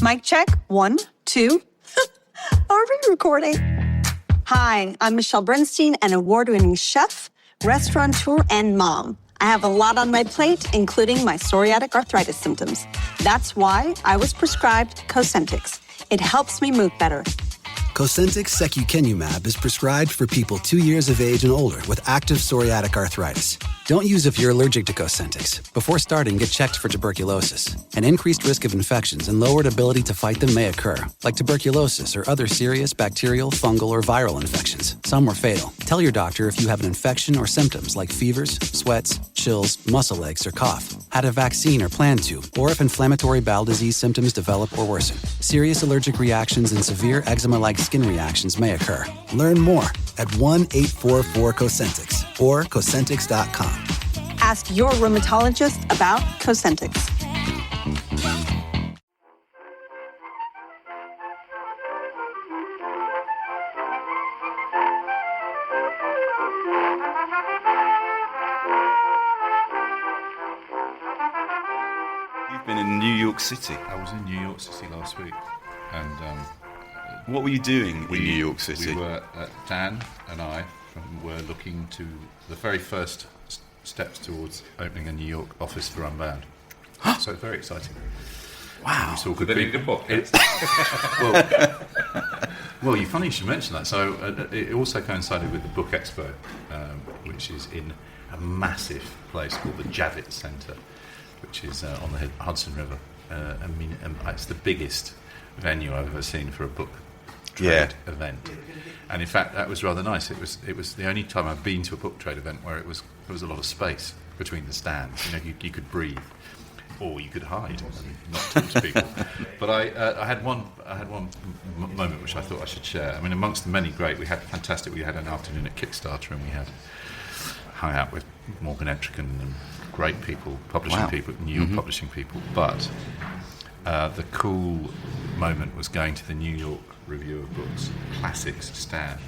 Mic check, 1, 2. Are we recording? Hi, I'm Michelle Bernstein, an award-winning chef, restaurateur, and mom. I have a lot on my plate, including my psoriatic arthritis symptoms. That's why I was prescribed Cosentyx. It helps me move better. Cosentyx secukinumab is prescribed for people 2 years of age and older with active psoriatic arthritis. Don't use if you're allergic to Cosentyx. Before starting, get checked for tuberculosis. An increased risk of infections and lowered ability to fight them may occur, like tuberculosis or other serious bacterial, fungal, or viral infections. Some were fatal. Tell your doctor if you have an infection or symptoms like fevers, sweats, chills, muscle aches, or cough, had a vaccine or plan to, or if inflammatory bowel disease symptoms develop or worsen. Serious allergic reactions and severe eczema-like skin reactions may occur. Learn more at 1-844-COSENTYX or Cosentyx.com. Ask your rheumatologist about Cosentyx. You've been in New York City. I was in New York City last week, and What were you doing in New York City? We were, Dan and I were looking to the very first steps towards opening a New York office for Unbound. So it's very exciting. Wow. We saw good people. Well, you funny you should mention that. So it also coincided with the Book Expo, which is in a massive place called the Javits Center, which is on the Hudson River. It's the biggest venue I've ever seen for a book trade event, and in fact that was rather nice. It was the only time I've been to a book trade event where there was a lot of space between the stands. You know, you could breathe, or you could hide and not talk to people. But I had one moment which I thought I should share. I mean, amongst the many great, we had an afternoon at Kickstarter, and we had hung out with Morgan Etrigan and great people, publishing people, New York publishing people. But the cool moment was going to the New York Review of Books Classics stand,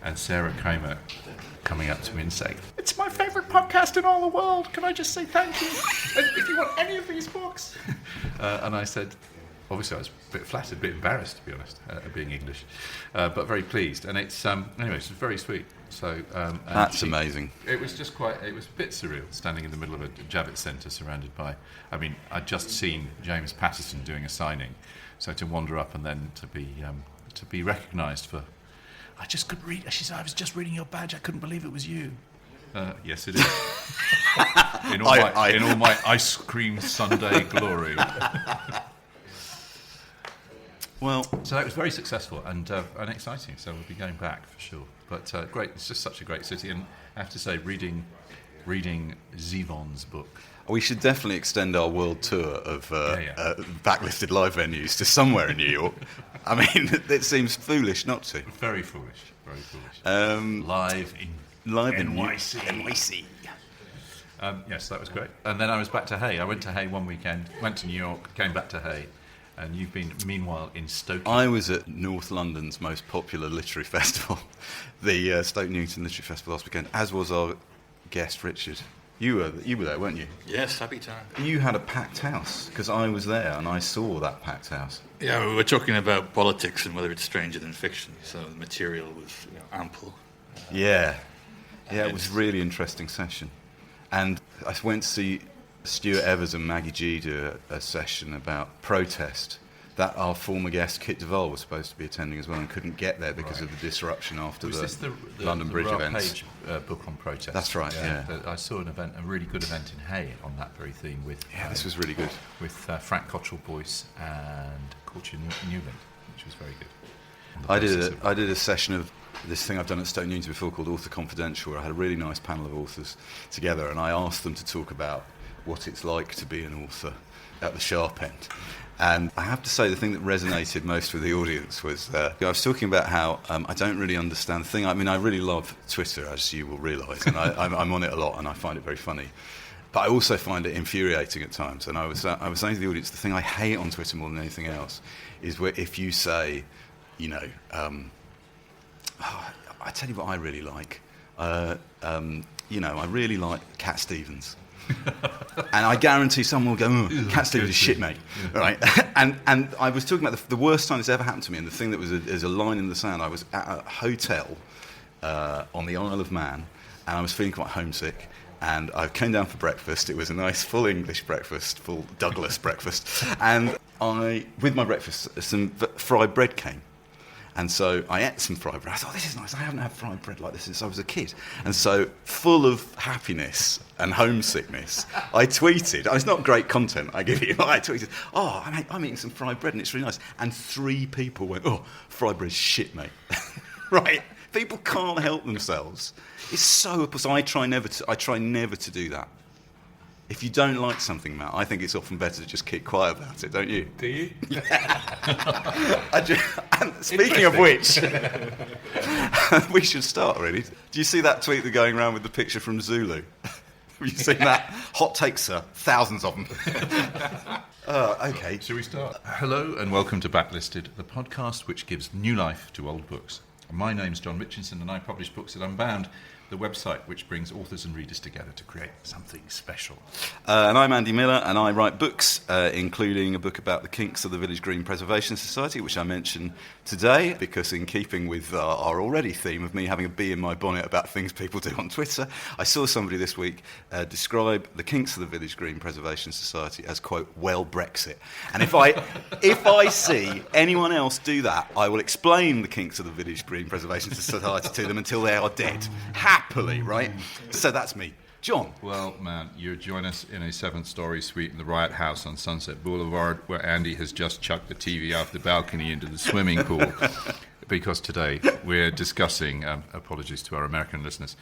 and Sarah Kramer coming up to me and saying, "It's my favourite podcast in all the world. Can I just say thank you? And if you want any of these books." And I said, obviously I was a bit flattered, a bit embarrassed, to be honest, being English, but very pleased. And it's anyway, it's very sweet. So That's amazing. It was just it was a bit surreal, standing in the middle of a Javits Centre surrounded by, I'd just seen James Patterson doing a signing, so to wander up and then to be recognised for, "I just couldn't read," she said, "I was just reading your badge, I couldn't believe it was you." Yes, it is. in all my ice cream sundae glory. Well, so that was very successful and exciting. So we'll be going back for sure. But great, it's just such a great city, and I have to say, reading Zevon's book. we should definitely extend our world tour of backlisted live venues to somewhere in New York. I mean, it seems foolish not to. Very foolish, very foolish. Live in NYC. Yes, that was great. And then I was back to Hay. I went to Hay one weekend, went to New York, came back to Hay. And you've been, meanwhile, in Stoke. I was at North London's most popular literary festival, the Stoke Newington Literary Festival last weekend, as was our guest, Richard. You were there, weren't you? Yes, happy time. You had a packed house, because I was there and I saw that packed house. Yeah, we were talking about politics and whether it's stranger than fiction, so the material was ample. It was a really interesting session. And I went to see Stuart Evers and Maggie G do a session about protest that our former guest Kit Duvall was supposed to be attending as well and couldn't get there because of the disruption after the London Bridge events. Page book on protest. That's right, yeah. I saw a really good event in Hay on that very theme with this was really good. With Frank Cottrell-Boyce and Courtney Newland, which was very good. I did a session of this thing I've done at Stoke Newington before called Author Confidential, where I had a really nice panel of authors together and I asked them to talk about what it's like to be an author at the sharp end. And I have to say, the thing that resonated most with the audience was I was talking about how I don't really understand the thing. I mean, I really love Twitter, as you will realise, and I'm on it a lot, and I find it very funny. But I also find it infuriating at times. And I was saying to the audience, the thing I hate on Twitter more than anything else is where if you say, I tell you what I really like. I really like Cat Stevens. And I guarantee someone will go, oh, cat sleep is shit, mate. Yeah. Right? And I was talking about the worst time this ever happened to me, and the thing that was is a line in the sand. I was at a hotel on the Isle of Man, and I was feeling quite homesick. And I came down for breakfast. It was a nice full English breakfast, full Douglas breakfast. And with my breakfast, some fried bread came. And so I ate some fried bread. I thought, this is nice. I haven't had fried bread like this since I was a kid. And so, full of happiness and homesickness, I tweeted. It's not great content, I give you. I tweeted, oh, I'm eating some fried bread and it's really nice. And 3 people went, oh, fried bread's shit, mate. Right? People can't help themselves. It's so... So I try never to do that. If you don't like something, Matt, I think it's often better to just keep quiet about it, don't you? Do you? And speaking of which, we should start, really. Do you see that tweet that's going around with the picture from Zulu? Have you seen that? Hot takes, sir. Thousands of them. OK. Shall we start? Hello and welcome to Backlisted, the podcast which gives new life to old books. My name's John Richardson and I publish books at Unbound, the website which brings authors and readers together to create something special. And I'm Andy Miller, and I write books, including a book about the kinks of the Village Green Preservation Society, which I mention today, because in keeping with our already theme of me having a bee in my bonnet about things people do on Twitter, I saw somebody this week describe the kinks of the Village Green Preservation Society as, quote, well, Brexit. And if I see anyone else do that, I will explain the kinks of the Village Green Preservation Society to them until they are dead. Happily, right? So that's me. John. Well, man, you join us in a 7-story suite in the Riot House on Sunset Boulevard, where Andy has just chucked the TV off the balcony into the swimming pool. Because today we're discussing, apologies to our American listeners,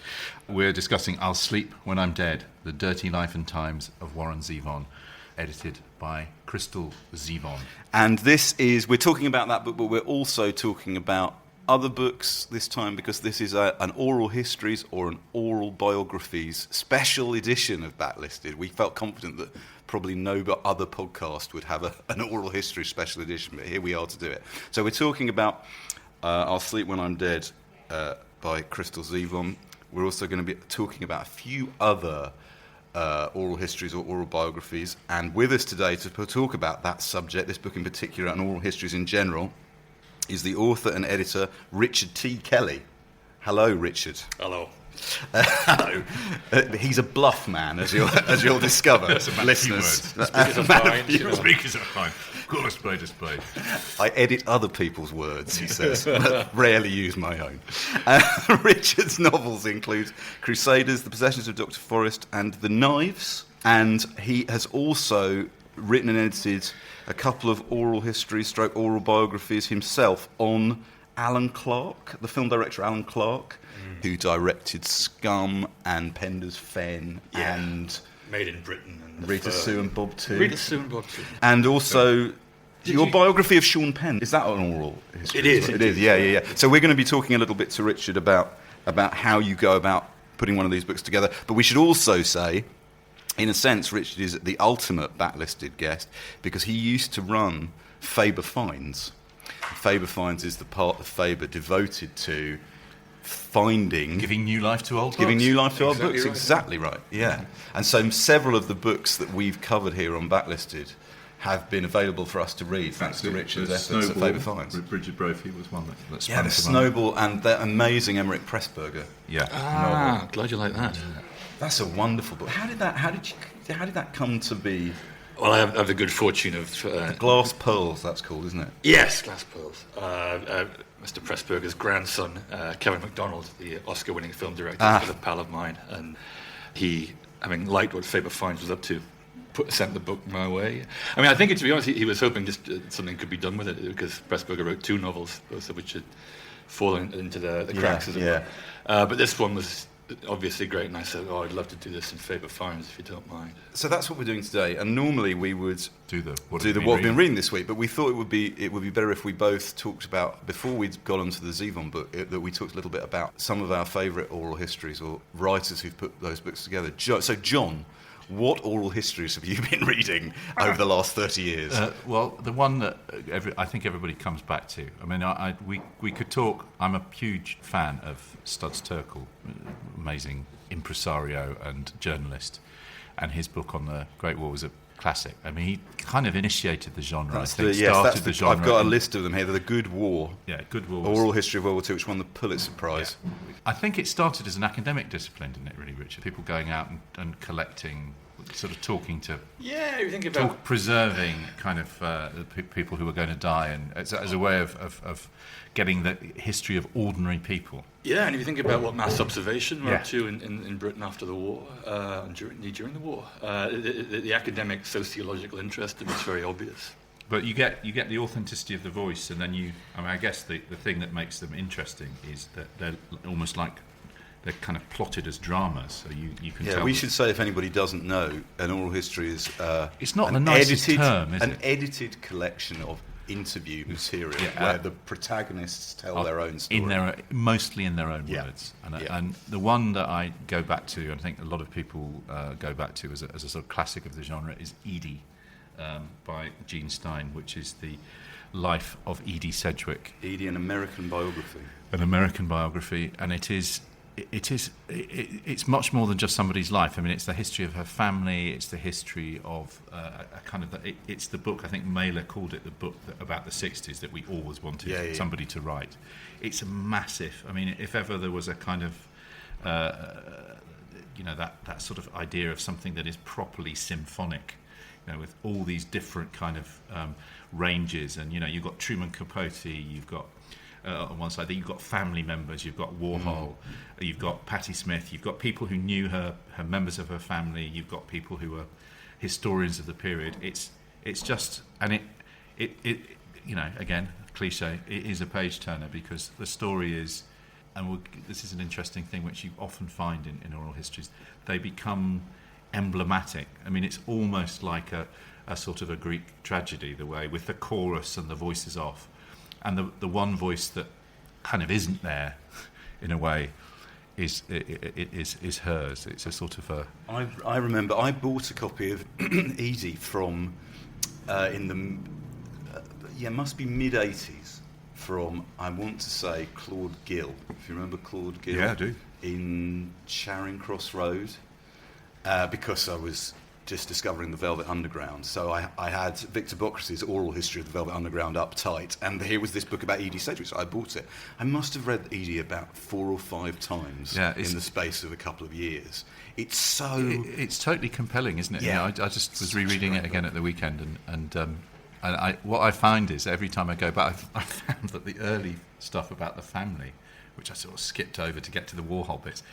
we're discussing I'll Sleep When I'm Dead, The Dirty Life and Times of Warren Zevon, edited by Crystal Zevon. And we're talking about that book, but we're also talking about other books this time, because this is an oral histories or an oral biographies special edition of Backlisted. We felt confident that probably no other podcast would have an oral history special edition, but here we are to do it. So we're talking about I'll Sleep When I'm Dead by Crystal Zevon. We're also going to be talking about a few other oral histories or oral biographies, and with us today to talk about that subject, this book in particular, and oral histories in general, is the author and editor Richard T. Kelly. Hello, Richard. Hello. Hello. He's a bluff man, as you'll discover, listeners. Speakers are fine. Speakers are fine. Call a spade a spade. I edit other people's words, he says, but rarely use my own. Richard's novels include Crusaders, The Possessions of Dr. Forrest, and The Knives. And he has also written and edited a couple of oral histories, oral biographies himself on Alan Clark, the film director Alan Clark, who directed Scum and Pender's Fen and Made in Britain and Rita Sue and Bob too. Rita Sue and Bob too. And also your biography of Sean Penn. Is that an oral history? It is. It is. Yeah. So we're going to be talking a little bit to Richard about how you go about putting one of these books together. But we should also say, in a sense, Richard is the ultimate backlisted guest because he used to run Faber Finds. Faber Finds is the part of Faber devoted to giving new life to old books. Giving new life to old books, right. exactly right, yeah. And so several of the books that we've covered here on Backlisted have been available for us to read, thanks to Richard's efforts at Faber Finds. Bridget Brophy was one that yeah, the Snowball and the amazing Emmerich Pressburger. Yeah. Glad you like that. Yeah. That's a wonderful book. How did that come to be? Well, I have the good fortune of... Glass Pearls, that's called, isn't it? Yes, Glass Pearls. Mr. Pressburger's grandson, Kevin MacDonald, the Oscar-winning film director, was a pal of mine, and he, having liked what Faber Finds was up to, sent the book my way. I mean, I think, to be honest, he was hoping just something could be done with it, because Pressburger wrote 2 novels, both of which had fallen into the cracks, as it were. But this one was obviously great, and I said, I'd love to do this in Faber Finds, if you don't mind. So that's what we're doing today, and normally we would do what we've been reading this week, but we thought it would be better if we both talked about, before we'd got onto the Zevon book, that we talked a little bit about some of our favourite oral histories or writers who've put those books together. So John, what oral histories have you been reading over the last 30 years? Well, the one that I think everybody comes back to. I mean, we could talk. I'm a huge fan of Studs Terkel, amazing impresario and journalist. and his book on the Great War was a classic. I mean, he kind of initiated the genre. That's I think the, yes, started that's the genre. I've got a list of them here. They're the Good War. Yeah, Good War. Oral History of World War II, which won the Pulitzer Prize. Yeah. I think it started as an academic discipline, didn't it, really, Richard? People going out and collecting, sort of talking to... Yeah, you think about... preserving kind of the people who were going to die, and as a way of getting the history of ordinary people. Yeah, and if you think about what mass observation were up to in Britain after the war, and during the war, the academic sociological interest was very obvious. But you get the authenticity of the voice, and then I guess the thing that makes them interesting is that they're almost like they're kind of plotted as dramas, so you can tell. Yeah, we should say, if anybody doesn't know, an oral history is it's not the nicest term, is it? An edited collection of interview material where the protagonists tell their own story. Mostly in their own words. And the one that I go back to, and I think a lot of people go back to as a sort of classic of the genre, is Edie by Jean Stein, which is the life of Edie Sedgwick. Edie, an American biography. An American biography, and it's much more than just somebody's life. I mean, it's the history of her family. It's the history of it's the book. I think Mailer called it the book about the 60s that we always wanted somebody to write. It's a massive. I mean, if ever there was a kind of that sort of idea of something that is properly symphonic, with all these different kind of ranges, and you've got Truman Capote, you've got. On one side, you've got family members, you've got Warhol, you've got Patti Smith, you've got people who knew her members of her family, you've got people who were historians of the period. It's just, and it again, cliche, it is a page turner, because the story is, and this is an interesting thing which you often find in oral histories, they become emblematic. I mean, it's almost like a sort of a Greek tragedy, the way, with the chorus and the voices off. And the one voice that kind of isn't there, in a way, is hers. It's a sort of a... I remember I bought a copy of Edie from must be mid-80s, from, I want to say, Claude Gill. If you remember Claude Gill? Yeah, I do. In Charing Cross Road, because I was just discovering the Velvet Underground. So I had Victor Bocracy's Oral History of the Velvet Underground up tight, and here was this book about Edie Sedgwick, so I bought it. I must have read Edie about 4 or 5 times in the space of a couple of years. It's so... It's totally compelling, isn't it? Yeah. I just was rereading it again at the weekend, and what I find is every time I go back, I found that the early stuff about the family, which I sort of skipped over to get to the Warhol bits,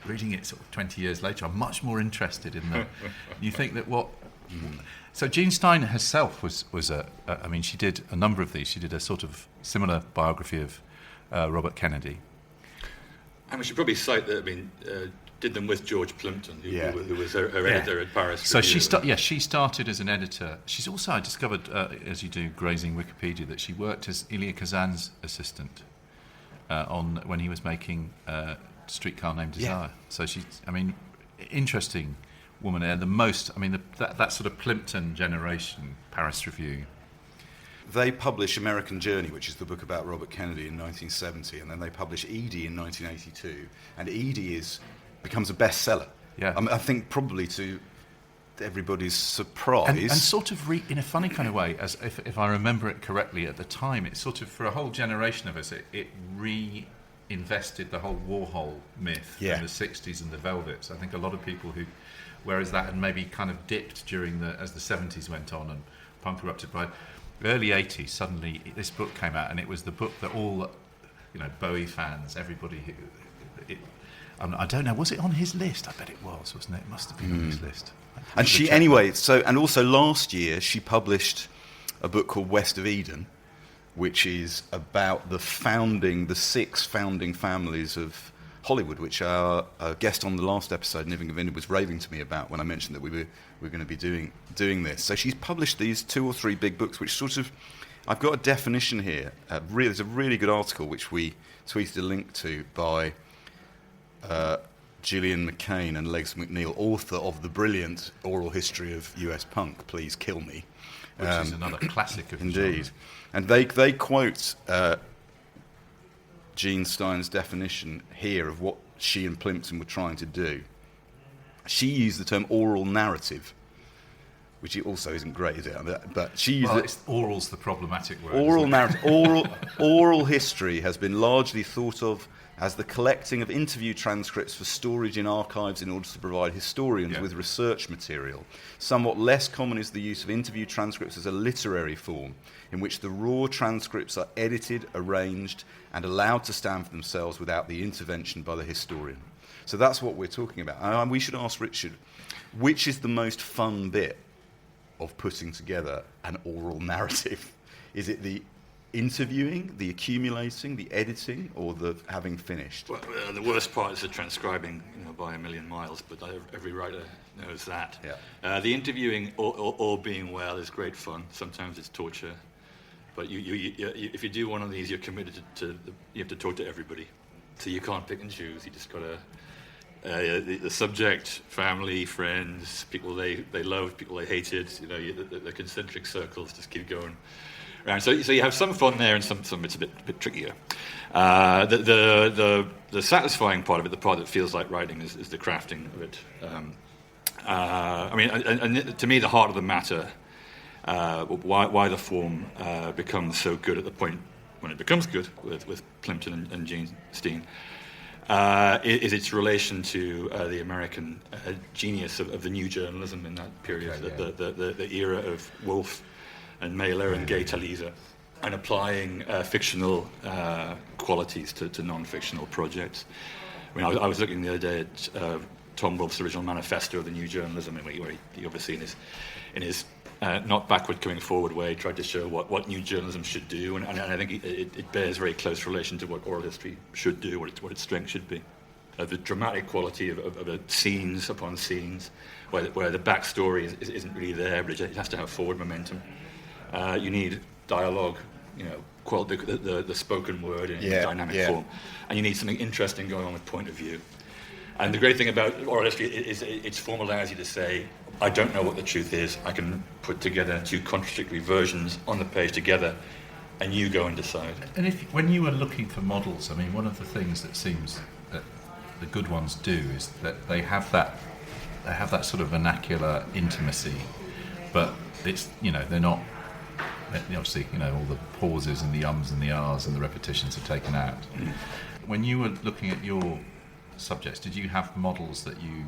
reading it sort of 20 years later, I'm much more interested in the... You think that what... So Jean Stein herself was she did a number of these. She did a sort of similar biography of Robert Kennedy. And we should probably cite that, did them with George Plimpton, who was her editor at Paris. So she started as an editor. She's also, I discovered, as you do, grazing Wikipedia, that she worked as Elia Kazan's assistant when he was making... Streetcar Named Desire. So she's, interesting woman there. That sort of Plimpton generation, Paris Review. They publish American Journey, which is the book about Robert Kennedy, in 1970, and then they publish Edie in 1982, and Edie becomes a bestseller. Yeah. I think probably to everybody's surprise. And sort of in a funny kind of way, as if I remember it correctly at the time, it sort of, for a whole generation of us, it invested the whole Warhol myth in the 60s and the Velvets. I think a lot of people who, whereas that had maybe kind of dipped as the 70s went on and punk erupted, by early 80s, suddenly this book came out, and it was the book that all, Bowie fans, everybody I don't know, was it on his list? I bet it was, wasn't it? It must have been on his list. And also last year she published a book called West of Eden, which is about the 6 founding families of Hollywood, which our guest on the last episode, Niven Govinda, was raving to me about when I mentioned that we were going to be doing this. So she's published these 2 or 3 big books, which sort of... I've got a definition here. There's a really good article which we tweeted a link to by Gillian McCain and Legs McNeil, author of the brilliant Oral History of US Punk, Please Kill Me. Which is another classic of the indeed. genre. And they quote Jean Stein's definition here of what she and Plimpton were trying to do. she used the term oral narrative, which it also isn't great, is it? But she used oral's the problematic word. Oral narrative, oral history has been largely thought of as the collecting of interview transcripts for storage in archives in order to provide historians with research material. Somewhat less common is the use of interview transcripts as a literary form, in which the raw transcripts are edited, arranged, and allowed to stand for themselves without the intervention by the historian. So that's what we're talking about. And we should ask Richard, which is the most fun bit of putting together an oral narrative? Is it the interviewing, the accumulating, the editing, or the having finished? Well, the worst part is the transcribing, by a million miles, but every writer knows that. Yeah. The interviewing, all being well, is great fun. Sometimes it's torture, but if you do one of these, you're committed you have to talk to everybody, so you can't pick and choose. You just got to the subject, family, friends, people they loved, people they hated. The concentric circles just keep going around. So you have some fun there, and some it's a bit trickier. The satisfying part of it, the part that feels like writing, is the crafting of it. And to me, the heart of the matter, why the form becomes so good at the point when it becomes good with Plimpton and Jean Stein, is its relation to the American genius of the new journalism in that period, the era of Woolf and Mailer and Gay Talisa, and applying fictional qualities to non-fictional projects. I was looking the other day at Tom Wolfe's original manifesto of the new journalism, where he obviously in his not backward coming forward way tried to show what new journalism should do, and I think it bears very close relation to what oral history should do, what its strength should be. The dramatic quality of scenes upon scenes, where the backstory isn't really there, but it has to have forward momentum. You need dialogue, the spoken word in dynamic form, and you need something interesting going on with point of view. And the great thing about oral history is its form allows you to say, I don't know what the truth is. I can put together two contradictory versions on the page together, and you go and decide. And when you were looking for models, one of the things that seems that the good ones do is that they have that sort of vernacular intimacy, but it's they're not. Obviously, all the pauses and the ums and the ahs and the repetitions are taken out. When you were looking at your subjects, did you have models that you,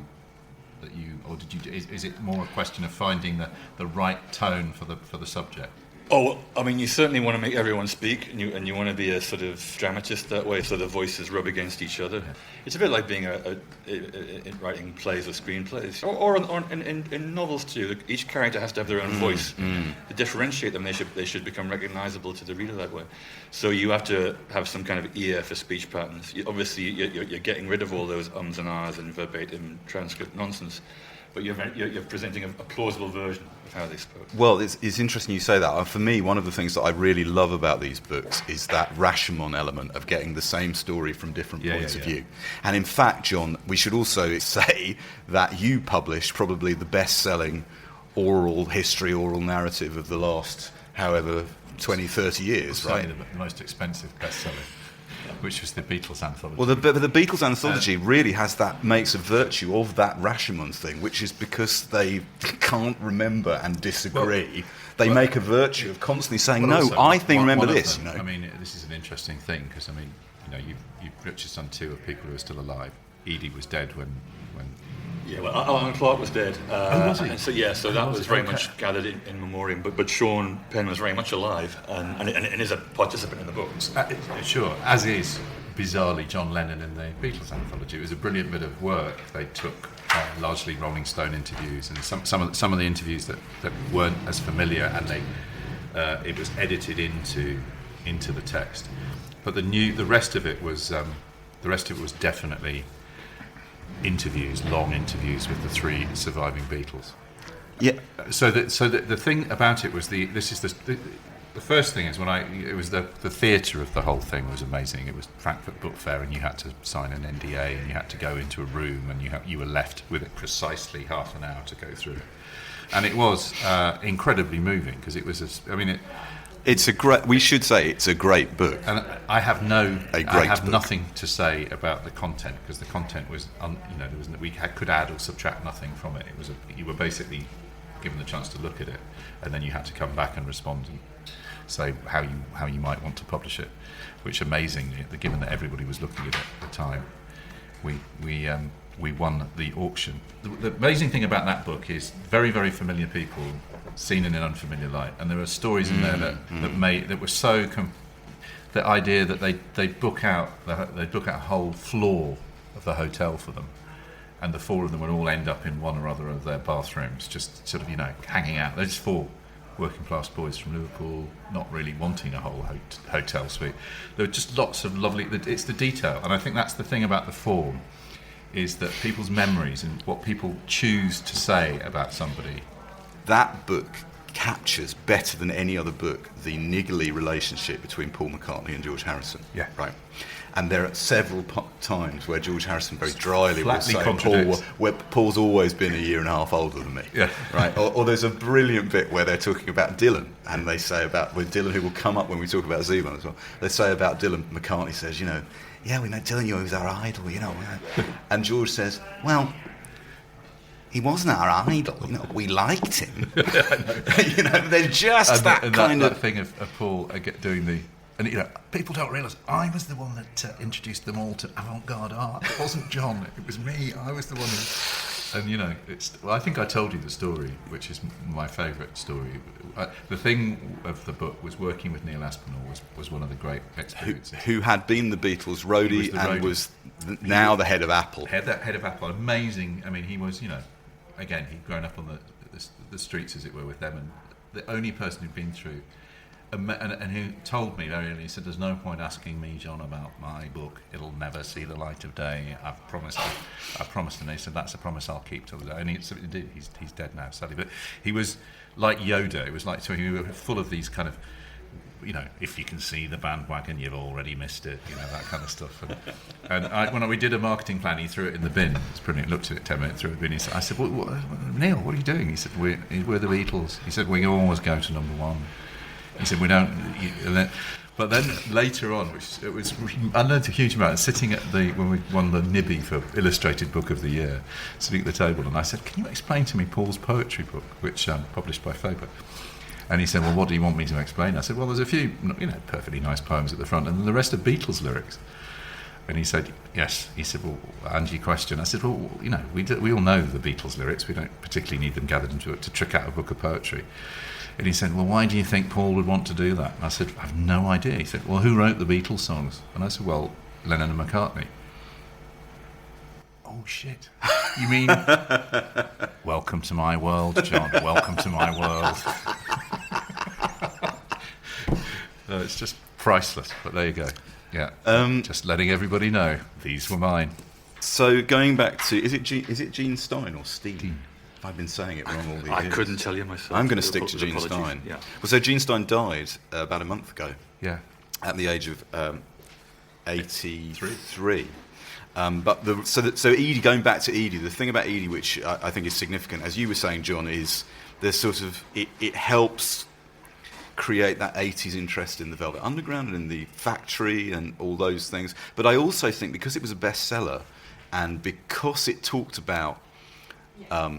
or did you? Is it more a question of finding the right tone for the subject? Oh, you certainly want to make everyone speak, and you want to be a sort of dramatist that way, so the voices rub against each other. Yeah. It's a bit like being in writing plays or screenplays, or in novels too. Each character has to have their own voice. To differentiate them, they should become recognisable to the reader that way. So you have to have some kind of ear for speech patterns. Obviously, you're getting rid of all those ums and ahs and verbatim transcript nonsense, but you're presenting a plausible version of how they spoke. Well, it's interesting you say that. For me, one of the things that I really love about these books is that Rashomon element of getting the same story from different points of view. And in fact, John, we should also say that you published probably the best-selling oral narrative of the last, however, 20, 30 years, right? Certainly the most expensive bestseller, which was the Beatles Anthology. Well, the Beatles Anthology really makes a virtue of that Rashomon thing, which is because they can't remember and disagree. They make a virtue of constantly saying, no, also, I think remember one this. Them, this is an interesting thing, because, Richard's done two of people who are still alive. Edie was dead when Yeah, well, Alan Clark was dead. Was he? So that was very much gathered in memoriam. But Sean Penn was very much alive and is a participant in the books. Sure, as is, bizarrely, John Lennon in the Beatles Anthology. It was a brilliant bit of work. They took largely Rolling Stone interviews and some of the interviews that weren't as familiar, and it was edited into the text. But the rest of it was definitely long interviews with the three surviving Beatles. Yeah. So the thing about it was the first thing is it was the theatre of the whole thing was amazing. It was Frankfurt Book Fair, and you had to sign an NDA, and you had to go into a room, and you were left with it precisely half an hour to go through it, and it was incredibly moving, because it was It's a great. We should say it's a great book. And I have book. nothing to say about the content, because the content was, could add or subtract nothing from it. It was you were basically given the chance to look at it, and then you had to come back and respond and say how you might want to publish it. Which, amazingly, given that everybody was looking at it at the time, we won the auction. The amazing thing about that book is very, very familiar people seen in an unfamiliar light, and there are stories in there that were so. The idea that they book out a whole floor of the hotel for them, and the four of them would all end up in one or other of their bathrooms, just sort of hanging out. They're just four working class boys from Liverpool, not really wanting a whole hotel suite. There were just lots of lovely. It's the detail, and I think that's the thing about the form, is that people's memories and what people choose to say about somebody. That book captures better than any other book the niggly relationship between Paul McCartney and George Harrison. Yeah. Right. And there are several times where George Harrison very dryly will say, Paul's always been a year and a half older than me. Yeah. Right. Or there's a brilliant bit where they're talking about Dylan, and they say with Dylan, who will come up when we talk about Zevon as well, they say about Dylan, McCartney says, yeah, we met Dylan, he was our idol, And George says, well, he wasn't our idol, we liked him. They're just that thing of Paul doing the... And people don't realise I was the one that introduced them all to avant-garde art. It wasn't John, it was me. I was the one who... And, I think I told you the story, which is my favourite story. The thing of the book was working with Neil Aspinall was one of the great experiences. Who had been the Beatles roadie and was now the head of Apple. Head of Apple. Amazing. I mean, he was, again, he'd grown up on the streets, as it were, with them, and the only person who'd been through... And who told me very early, he said, there's no point asking me, John, about my book. It'll never see the light of day. I've promised. And he said, that's a promise I'll keep till the day. And he did. He's dead now, sadly. But he was like Yoda. It was like, so he was full of these kind of, if you can see the bandwagon, you've already missed it, that kind of stuff. And when we did a marketing plan, he threw it in the bin. It's brilliant. Looked at it 10 minutes, threw it in the bin. I said, Neil, what are you doing? He said, we're the Beatles. He said, we always go to number one. He said, we don't... But then later on, I learned a huge amount. Sitting when we won the Nibby for Illustrated Book of the Year, sitting at the table, and I said, can you explain to me Paul's poetry book, which published by Faber? And he said, well, what do you want me to explain? I said, well, there's a few, perfectly nice poems at the front, and then the rest are Beatles lyrics. And he said, yes. He said, well, and your question. I said, well, we all know the Beatles lyrics. We don't particularly need them gathered into it to trick out a book of poetry. And he said, well, why do you think Paul would want to do that? And I said, I have no idea. He said, well, who wrote the Beatles songs? And I said, well, Lennon and McCartney. Oh, shit. You mean, welcome to my world, John. Welcome to my world. No, it's just priceless, but there you go. Yeah, just letting everybody know, these were mine. So going back to, is it Jean Stein or Stein? I've been saying it wrong all these years. I couldn't tell you myself. I'm going to stick to Jean Stein. Yeah. Well, so Jean Stein died about a month ago. Yeah. At the age of 83. So Edie, going back to Edie, the thing about Edie, which I think is significant, as you were saying, John, is there's sort of it helps create that 80s interest in the Velvet Underground and in the Factory and all those things. But I also think because it was a bestseller and because it talked about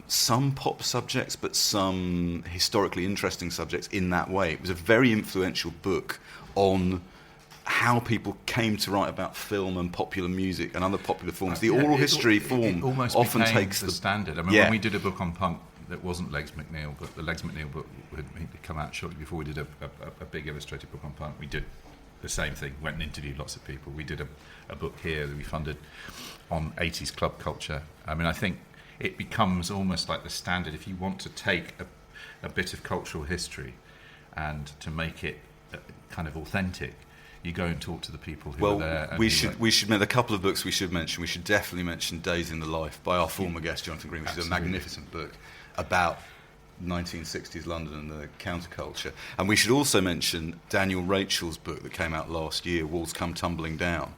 some pop subjects, but some historically interesting subjects in that way. It was a very influential book on how people came to write about film and popular music and other popular forms. The oral history form almost often takes the standard. I mean, when we did a book on punk that wasn't Legs McNeil, but the Legs McNeil book had come out shortly before we did a big illustrated book on punk. We did the same thing, went and interviewed lots of people. We did a book here that we funded on 80s club culture. I mean, I think it becomes almost like the standard. If you want to take a bit of cultural history and to make it kind of authentic, you go and talk to the people who are there. And we should make a couple of books we should mention. We should definitely mention Days in the Life by our former guest, Jonathan Green, which is a magnificent book about 1960s London and the counterculture. And we should also mention Daniel Rachel's book that came out last year, Walls Come Tumbling Down,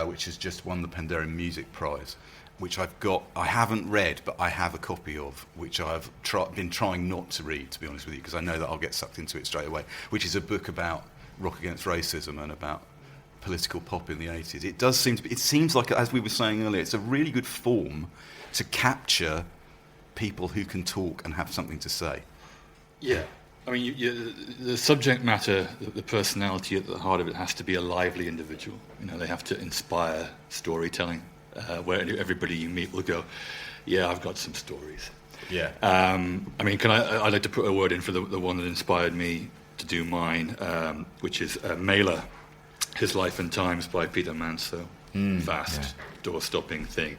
which has just won the Penderyn Music Prize. which I haven't read, but I have a copy of, which I've been trying not to read, to be honest with you, because I know that I'll get sucked into it straight away, which is a book about rock against racism and about political pop in the 80s. It seems like, as we were saying earlier, it's a really good form to capture people who can talk and have something to say. Yeah. I mean, the subject matter, the personality at the heart of it has to be a lively individual. You know, they have to inspire storytelling, where everybody you meet will go, yeah, I've got some stories. Yeah. I mean, I'd like to put a word in for the one that inspired me to do mine, which is Mailer, His Life and Times by Peter Manso. Fast, door-stopping thing.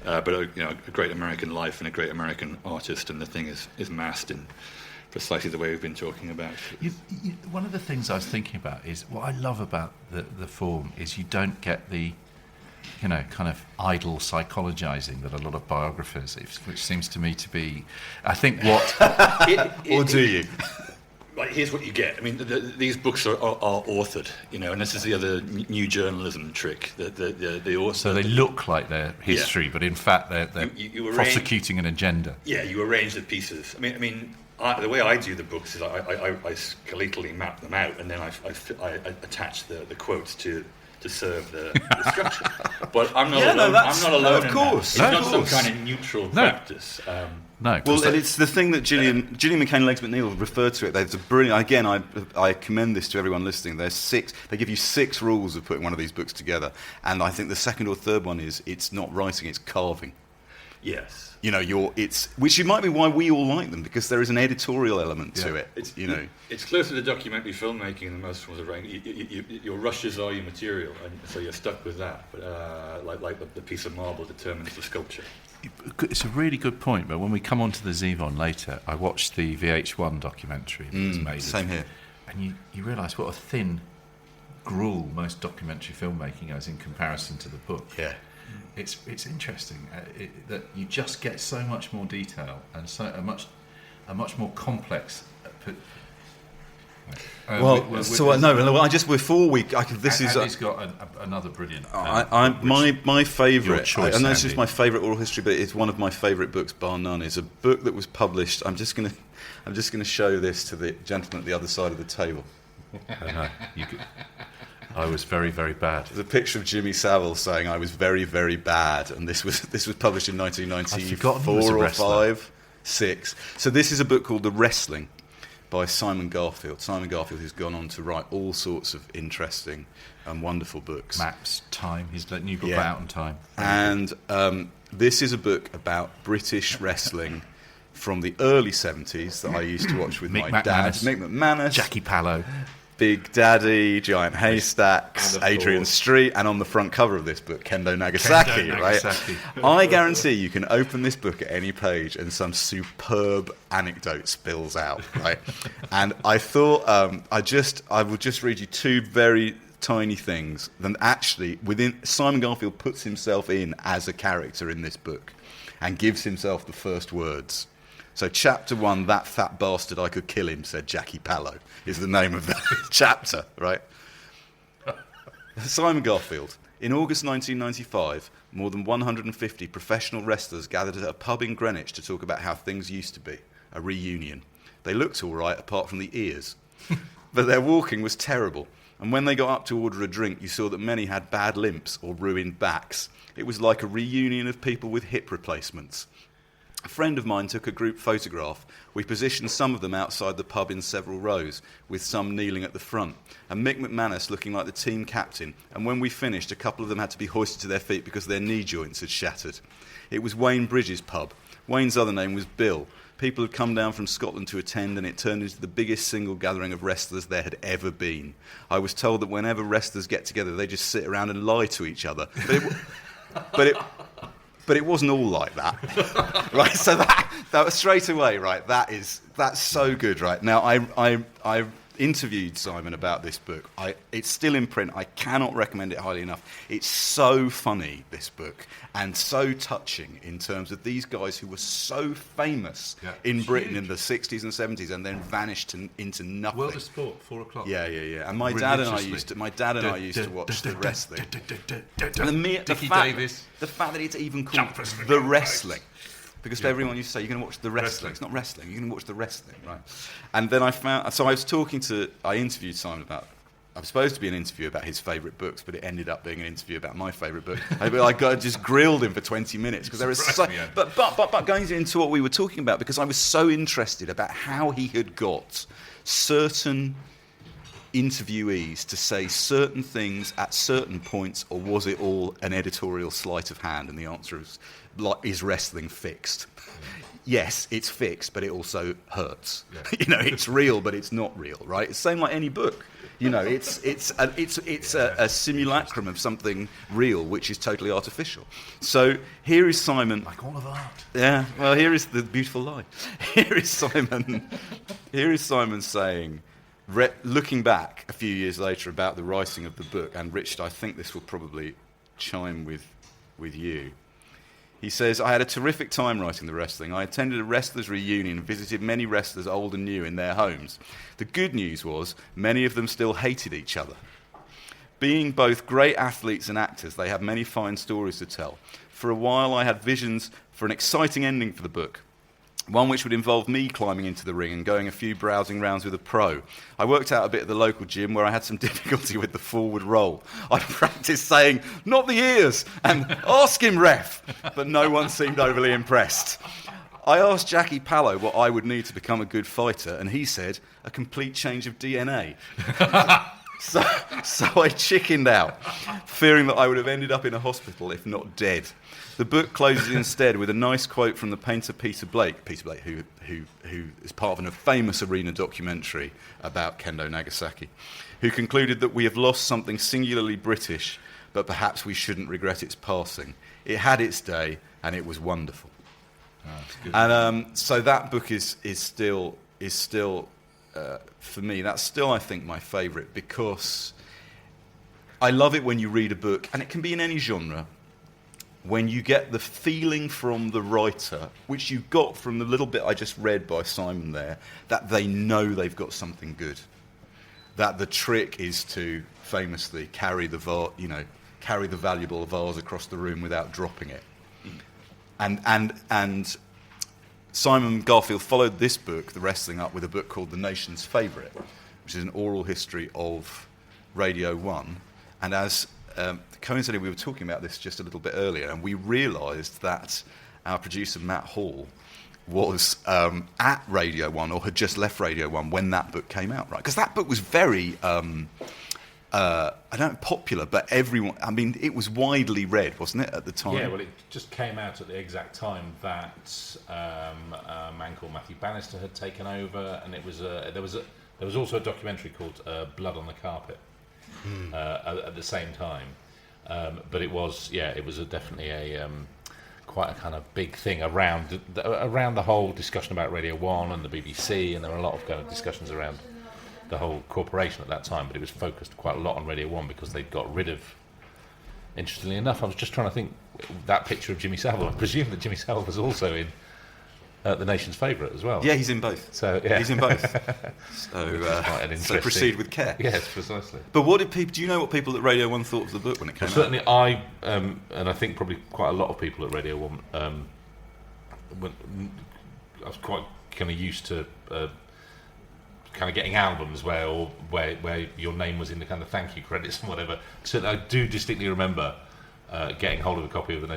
But a great American life and a great American artist, and the thing is massed in precisely the way we've been talking about. One of the things I was thinking about is what I love about the form is you don't get the, kind of idle psychologizing that a lot of biographers, which seems to me to be, I think what... Or do you? Right, here's what you get. I mean, these books are authored, and this is the other new journalism trick. The author. So they look like they're history, but in fact they're you prosecuting an agenda. Yeah, you arrange the pieces. I mean, the way I do the books is I skeletally map them out, and then I attach the quotes to serve the structure. But I'm not alone. I'm not alone. Of course, in that. It's not some kind of neutral practice. No. Well, and it's the thing that Gillian McCain McNeill referred to it. There's a brilliant. Again, I commend this to everyone listening. They give you 6 rules of putting one of these books together, and I think the second or third one is it's not writing, it's carving. Yes. Which might be why we all like them, because there is an editorial element to it. It's closer to documentary filmmaking than most films are writing. Your rushes are your material, and so you're stuck with that. But like the piece of marble determines the sculpture. It's a really good point, but when we come on to the Zevon later, I watched the VH1 documentary that was made. Same here. And you realise what a thin gruel most documentary filmmaking is in comparison to the book. Yeah. It's interesting that you just get so much more detail and a much more complex. Before we, Andy's got another brilliant. My favourite, choice, I know it's Andy. just my favourite oral history, but it's one of my favourite books, bar none. It's a book that was published. I'm just going to show this to the gentleman at the other side of the table. I was very, very bad. There's a picture of Jimmy Savile saying I was very, very bad, and this was published in 1994 or 5, 6. So this is a book called The Wrestling by Simon Garfield. Simon Garfield, who's gone on to write all sorts of interesting and wonderful books. Maps, Time. His new book Out in Time. And this is a book about British wrestling from the early 70s that I used to watch with my dad. Mick McManus, Jackie Pallow, Big Daddy, Giant Haystacks, Adrian Street, and on the front cover of this book, Kendo Nagasaki, right? I guarantee you can open this book at any page and some superb anecdote spills out, right? And I thought I would just read you 2 very tiny things. Then actually, Simon Garfield puts himself in as a character in this book and gives himself the first words. So chapter 1, that fat bastard, I could kill him, said Jackie Pallow, is the name of the chapter, right? Simon Garfield. In August 1995, more than 150 professional wrestlers gathered at a pub in Greenwich to talk about how things used to be, a reunion. They looked all right, apart from the ears. But their walking was terrible, and when they got up to order a drink, you saw that many had bad limps or ruined backs. It was like a reunion of people with hip replacements. A friend of mine took a group photograph. We positioned some of them outside the pub in several rows, with some kneeling at the front, and Mick McManus looking like the team captain, and when we finished, a couple of them had to be hoisted to their feet because their knee joints had shattered. It was Wayne Bridges' pub. Wayne's other name was Bill. People had come down from Scotland to attend, and it turned into the biggest single gathering of wrestlers there had ever been. I was told that whenever wrestlers get together, they just sit around and lie to each other. But it wasn't all like that, right? So that was straight away, right? That's so good, right? Now, interviewed Simon about this book. It's still in print. I cannot recommend it highly enough. It's so funny, this book, and so touching in terms of these guys who were so famous in Britain in the 60s and 70s and then vanished into nothing. World of Sport, 4 o'clock. Yeah. And my dad and I used to watch the wrestling. And the fact that it's even called The Wrestling. Because everyone used to say, you're going to watch the wrestling. It's not wrestling, you're going to watch the wrestling, right? And then I interviewed Simon about, I was supposed to be an interview about his favourite books, but it ended up being an interview about my favourite book. I just grilled him for 20 minutes, because there was but going into what we were talking about, because I was so interested about how he had got certain interviewees to say certain things at certain points, or was it all an editorial sleight of hand? And the answer is wrestling fixed? Yes, it's fixed, but it also hurts. Yeah. It's real, but it's not real, right? It's the same like any book. It's a simulacrum of something real, which is totally artificial. So here is Simon. Like all of art. Yeah. Well, here is the beautiful lie. Here is Simon. Here is Simon saying, looking back a few years later about the writing of the book, and Richard, I think this will probably chime with you. He says, I had a terrific time writing The Wrestling. I attended a wrestlers' reunion and visited many wrestlers, old and new, in their homes. The good news was many of them still hated each other. Being both great athletes and actors, they have many fine stories to tell. For a while, I had visions for an exciting ending for the book, one which would involve me climbing into the ring and going a few browsing rounds with a pro. I worked out a bit at the local gym where I had some difficulty with the forward roll. I practiced saying, not the ears, and ask him, ref, but no one seemed overly impressed. I asked Jackie Pallow what I would need to become a good fighter, and he said, a complete change of DNA. So I chickened out, fearing that I would have ended up in a hospital, if not dead. The book closes instead with a nice quote from the painter Peter Blake, who is part of a famous arena documentary about Kendo Nagasaki, who concluded that we have lost something singularly British, but perhaps we shouldn't regret its passing. It had its day, and it was wonderful. And so that book is still for me, that's still, I think, my favourite, because I love it when you read a book, and it can be in any genre, when you get the feeling from the writer, which you got from the little bit I just read by Simon there, that they know they've got something good. That the trick is to famously carry the valuable vase across the room without dropping it. And Simon Garfield followed this book, The Wrestling, up with a book called The Nation's Favourite, which is an oral history of Radio 1. And as coincidentally, we were talking about this just a little bit earlier, and we realised that our producer, Matt Hall, was at Radio 1, or had just left Radio 1 when that book came out, right? Because that book was very, popular, but everyone, it was widely read, wasn't it, at the time? Yeah, well, it just came out at the exact time that a man called Matthew Bannister had taken over, and it was there was also a documentary called Blood on the Carpet at the same time. But it was definitely quite a kind of big thing around the whole discussion about Radio 1 and the BBC, and there were a lot of kind of discussions around the whole corporation at that time, but it was focused quite a lot on Radio 1 because they'd got rid of, interestingly enough, I was just trying to think, that picture of Jimmy Savile. I presume that Jimmy Savile was also in The Nation's Favourite as well. Yeah, he's in both. So yeah. He's in both. So proceed with care. Yes, precisely. But what did people? Do you know what people at Radio 1 thought of the book when it came out? Certainly, I and I think probably quite a lot of people at Radio 1. I was quite kind of used to kind of getting albums where your name was in the kind of thank you credits and whatever. So I do distinctly remember getting hold of a copy of the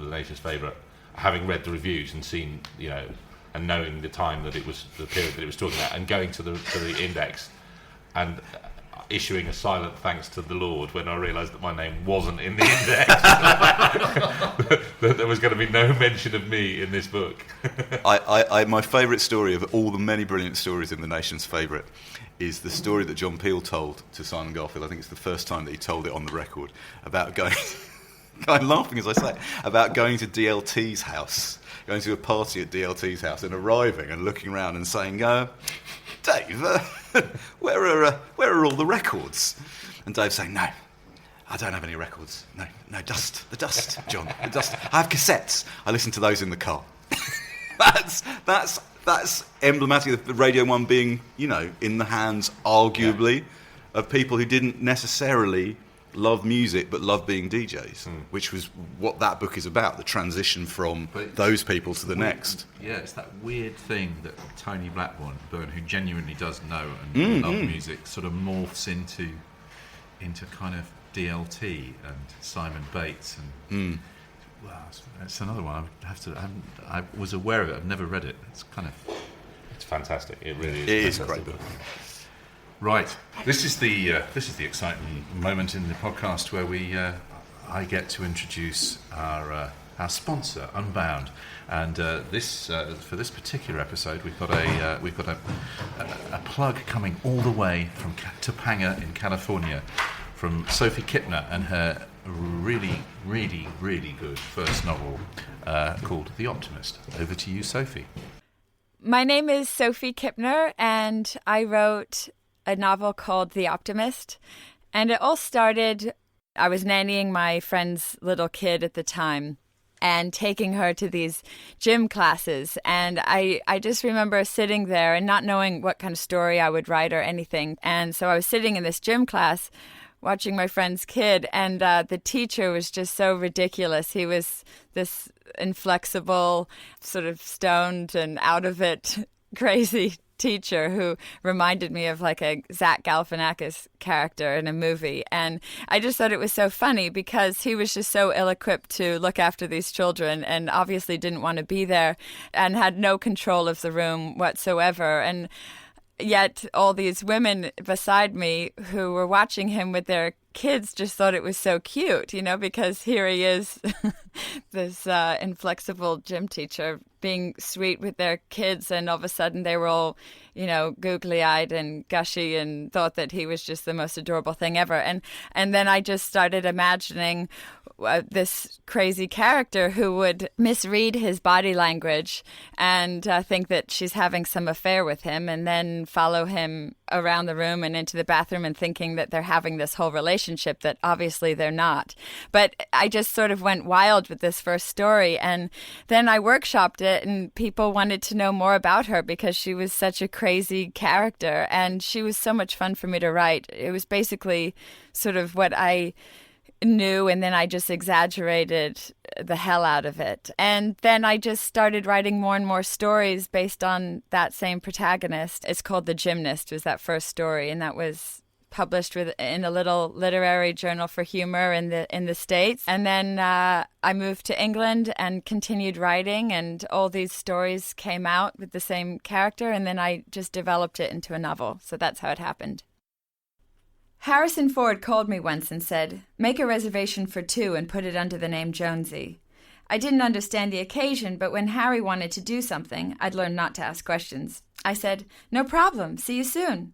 Nation's Favourite, having read the reviews and seen, and knowing the time that it was, the period that it was talking about, and going to the index and issuing a silent thanks to the Lord when I realised that my name wasn't in the index. That there was going to be no mention of me in this book. My favourite story of all the many brilliant stories in The Nation's Favourite is the story that John Peel told to Simon Garfield. I think it's the first time that he told it on the record, about going I'm laughing as I say, about going to DLT's house, going to a party at DLT's house and arriving and looking around and saying, Dave, where are all the records? And Dave saying, no, I don't have any records. No, the dust, John, the dust. I have cassettes. I listen to those in the car. That's emblematic of the Radio 1 being, in the hands, arguably, of people who didn't necessarily love music but love being DJs, which was what that book is about, the transition from those people to the next. Yeah, it's that weird thing that Tony Blackburn, who genuinely does know and love music, sort of morphs into kind of DLT and Simon Bates and well, it's another one. I was aware of it. I've never read it. It's fantastic. It really is. It is a great book. Right. This is the exciting moment in the podcast where I get to introduce our sponsor, Unbound, and for this particular episode, we've got a plug coming all the way from Topanga in California, from Sophie Kipner and her really, really, really good first novel called The Optimist. Over to you, Sophie. My name is Sophie Kipner, and I wrote a novel called The Optimist. And it all started, I was nannying my friend's little kid at the time and taking her to these gym classes. And I just remember sitting there and not knowing what kind of story I would write or anything. And so I was sitting in this gym class watching my friend's kid, and the teacher was just so ridiculous. He was this inflexible, sort of stoned and out of it crazy teacher who reminded me of like a Zach Galifianakis character in a movie. And I just thought it was so funny because he was just so ill-equipped to look after these children and obviously didn't want to be there and had no control of the room whatsoever. And yet all these women beside me who were watching him with their kids just thought it was so cute, because here he is, this inflexible gym teacher being sweet with their kids, and all of a sudden they were all, googly-eyed and gushy and thought that he was just the most adorable thing ever. And then I just started imagining this crazy character who would misread his body language and think that she's having some affair with him, and then follow him around the room and into the bathroom and thinking that they're having this whole relationship that obviously they're not. But I just sort of went wild with this first story, and then I workshopped it, and people wanted to know more about her because she was such a crazy character, and she was so much fun for me to write. It was basically sort of what I knew, and then I just exaggerated the hell out of it. And then I just started writing more and more stories based on that same protagonist. It's called The Gymnast, was that first story, and that was published in a little literary journal for humor in the States. And then I moved to England and continued writing, and all these stories came out with the same character, and then I just developed it into a novel. So that's how it happened. Harrison Ford called me once and said, "Make a reservation for 2 and put it under the name Jonesy." I didn't understand the occasion, but when Harry wanted to do something, I'd learned not to ask questions. I said, "No problem. See you soon."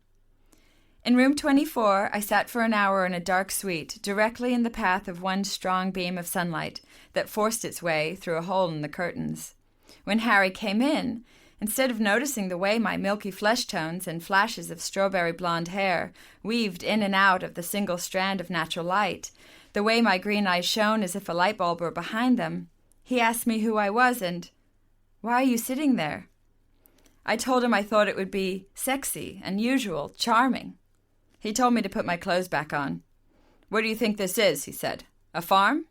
In room 24, I sat for an hour in a dark suite, directly in the path of one strong beam of sunlight that forced its way through a hole in the curtains. When Harry came in, instead of noticing the way my milky flesh tones and flashes of strawberry blonde hair weaved in and out of the single strand of natural light, the way my green eyes shone as if a light bulb were behind them, he asked me who I was and, "Why are you sitting there?" I told him I thought it would be sexy, unusual, charming. He told me to put my clothes back on. "What do you think this is?" he said. "A farm?"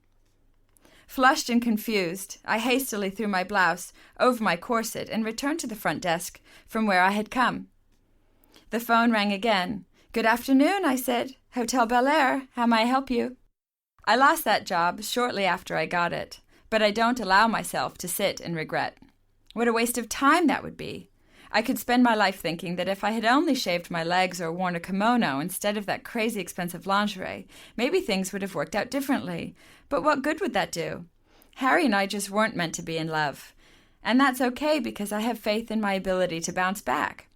Flushed and confused, I hastily threw my blouse over my corset and returned to the front desk from where I had come. The phone rang again. "Good afternoon," I said. "Hotel Bel Air. How may I help you?" I lost that job shortly after I got it, but I don't allow myself to sit in regret. What a waste of time that would be. I could spend my life thinking that if I had only shaved my legs or worn a kimono instead of that crazy expensive lingerie, maybe things would have worked out differently. But what good would that do? Harry and I just weren't meant to be in love. And that's okay because I have faith in my ability to bounce back.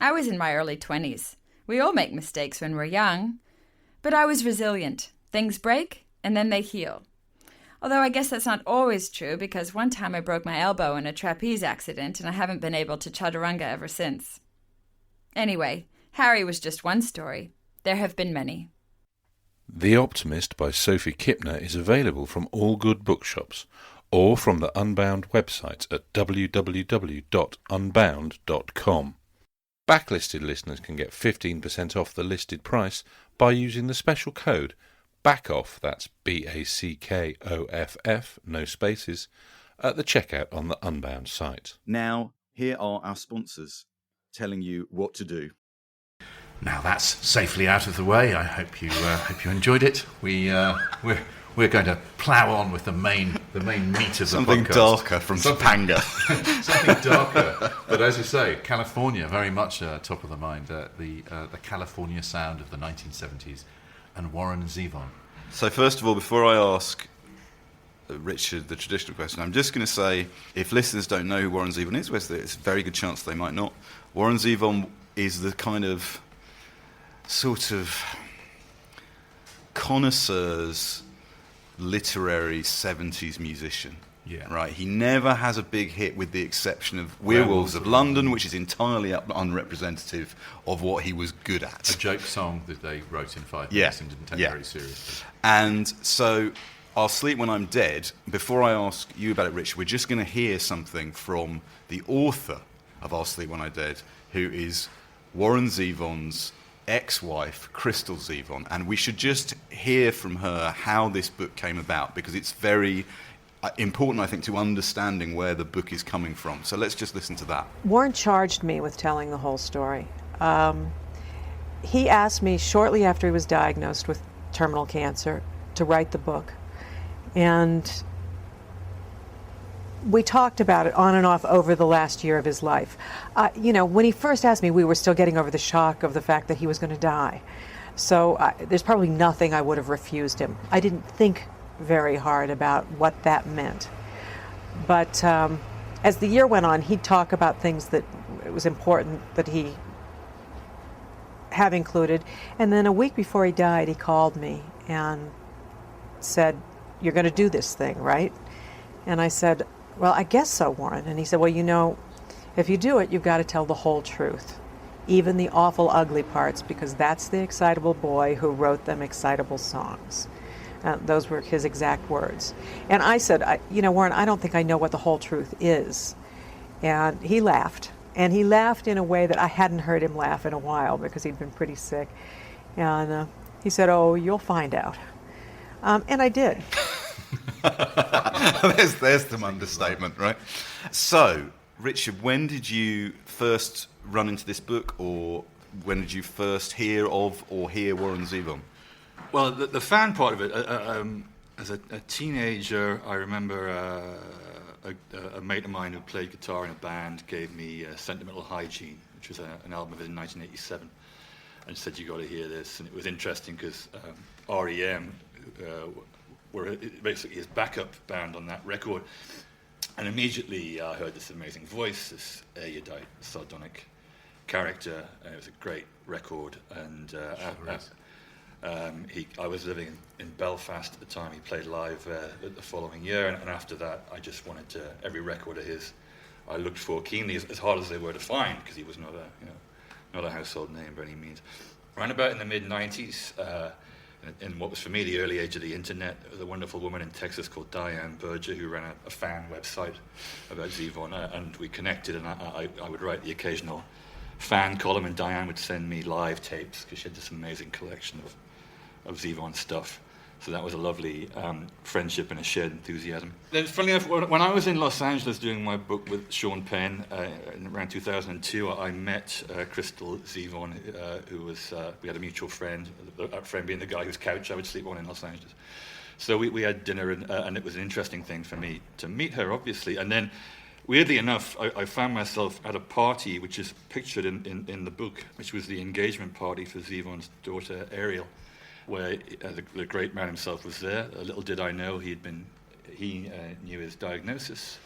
I was in my early 20s. We all make mistakes when we're young. But I was resilient. Things break, and then they heal. Although I guess that's not always true, because one time I broke my elbow in a trapeze accident and I haven't been able to chaturanga ever since. Anyway, Harry was just one story. There have been many. The Optimist by Sophie Kipner is available from all good bookshops or from the Unbound website at www.unbound.com. Backlisted listeners can get 15% off the listed price by using the special code BACKOFF, that's BACKOFF, no spaces, at the checkout on the Unbound site. Now, here are our sponsors telling you what to do. Now that's safely out of the way. I hope you enjoyed it. We're going to plough on with the main meat of the Something podcast. darker from Topanga. Something darker, but as you say, California very much top of the mind. The California sound of the 1970s, and Warren Zevon. So first of all, before I ask Richard the traditional question, I'm just going to say, if listeners don't know who Warren Zevon is, there's a very good chance they might not. Warren Zevon is the kind of sort of connoisseur's literary 70s musician. Yeah. Right. He never has a big hit, with the exception of Werewolves of London, which is entirely unrepresentative of what he was good at. A joke song that they wrote in 5 minutes and didn't take very seriously. And so I'll Sleep When I'm Dead. Before I ask you about it, Rich, we're just going to hear something from the author of I'll Sleep When I'm Dead, who is Warren Zevon's ex-wife, Crystal Zevon. And we should just hear from her how this book came about, because it's very important, I think, to understanding where the book is coming from. So let's just listen to that. Warren charged me with telling the whole story. He asked me shortly after he was diagnosed with terminal cancer to write the book. And we talked about it on and off over the last year of his life. When he first asked me, we were still getting over the shock of the fact that he was going to die. So there's probably nothing I would have refused him. I didn't think very hard about what that meant. But as the year went on, he'd talk about things that it was important that he have included. And then a week before he died, he called me and said, "You're going to do this thing, right?" And I said, "Well, I guess so, Warren." And he said, "Well, if you do it, you've got to tell the whole truth, even the awful ugly parts, because that's the excitable boy who wrote them excitable songs." Those were his exact words. And I said, Warren, I don't think I know what the whole truth is. And he laughed. And he laughed in a way that I hadn't heard him laugh in a while, because he'd been pretty sick. And he said, "Oh, you'll find out." And I did. There's some understatement, right? So, Richard, when did you first run into this book, or when did you first hear of or hear Warren Zevon? Well, the fan part of it, as a teenager, I remember a mate of mine who played guitar in a band gave me Sentimental Hygiene, which was an album of his in 1987, and said, "You got to hear this." And it was interesting because REM were basically his backup band on that record. And immediately I heard this amazing voice, this erudite, sardonic character, and it was a great record. And I was living in Belfast at the time. He played live the following year, and after that, I just wanted to, every record of his, I looked for keenly, as hard as they were to find, because he was not a household name by any means. Around about in the mid-90s, in what was for me the early age of the internet, there was a wonderful woman in Texas called Diane Berger who ran a fan website about Zevon, and we connected, and I would write the occasional fan column, and Diane would send me live tapes, because she had this amazing collection of Zevon stuff. So that was a lovely friendship and a shared enthusiasm. Funnily enough, when I was in Los Angeles doing my book with Sean Penn in around 2002, I met Crystal Zevon, who was, we had a mutual friend, that friend being the guy whose couch I would sleep on in Los Angeles. So we had dinner, and it was an interesting thing for me to meet her, obviously. And then, weirdly enough, I found myself at a party which is pictured in the book, which was the engagement party for Zevon's daughter, Ariel, where the great man himself was there. Little did I know he knew his diagnosis,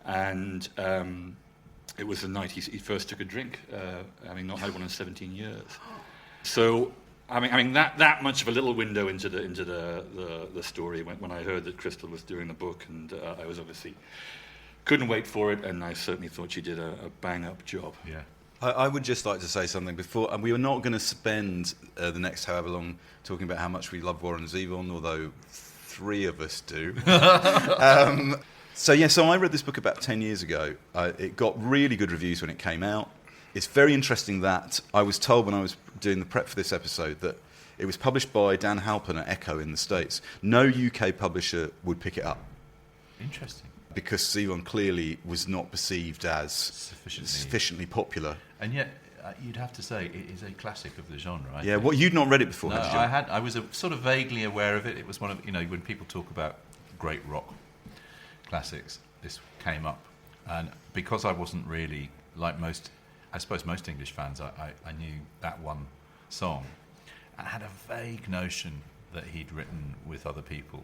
and it was the night he first took a drink, having not had one in 17 years. So that much of a little window into the story when I heard that Crystal was doing the book, and I was obviously couldn't wait for it, and I certainly thought she did a bang-up job. Yeah. I would just like to say something before, and we are not going to spend the next however long talking about how much we love Warren Zevon, although 3 of us do. So I read this book about 10 years ago. It got really good reviews when it came out. It's very interesting that I was told when I was doing the prep for this episode that it was published by Dan Halpern at Echo in the States. No UK publisher would pick it up. Interesting. Because Zevon clearly was not perceived as sufficiently popular. And yet, you'd have to say it is a classic of the genre. I Yeah, think. well, you'd not read it before, No, had you, John? I was sort of vaguely aware of it. It was one of, when people talk about great rock classics, this came up. And because I wasn't really, like most English fans, I knew that one song. I had a vague notion that he'd written with other people.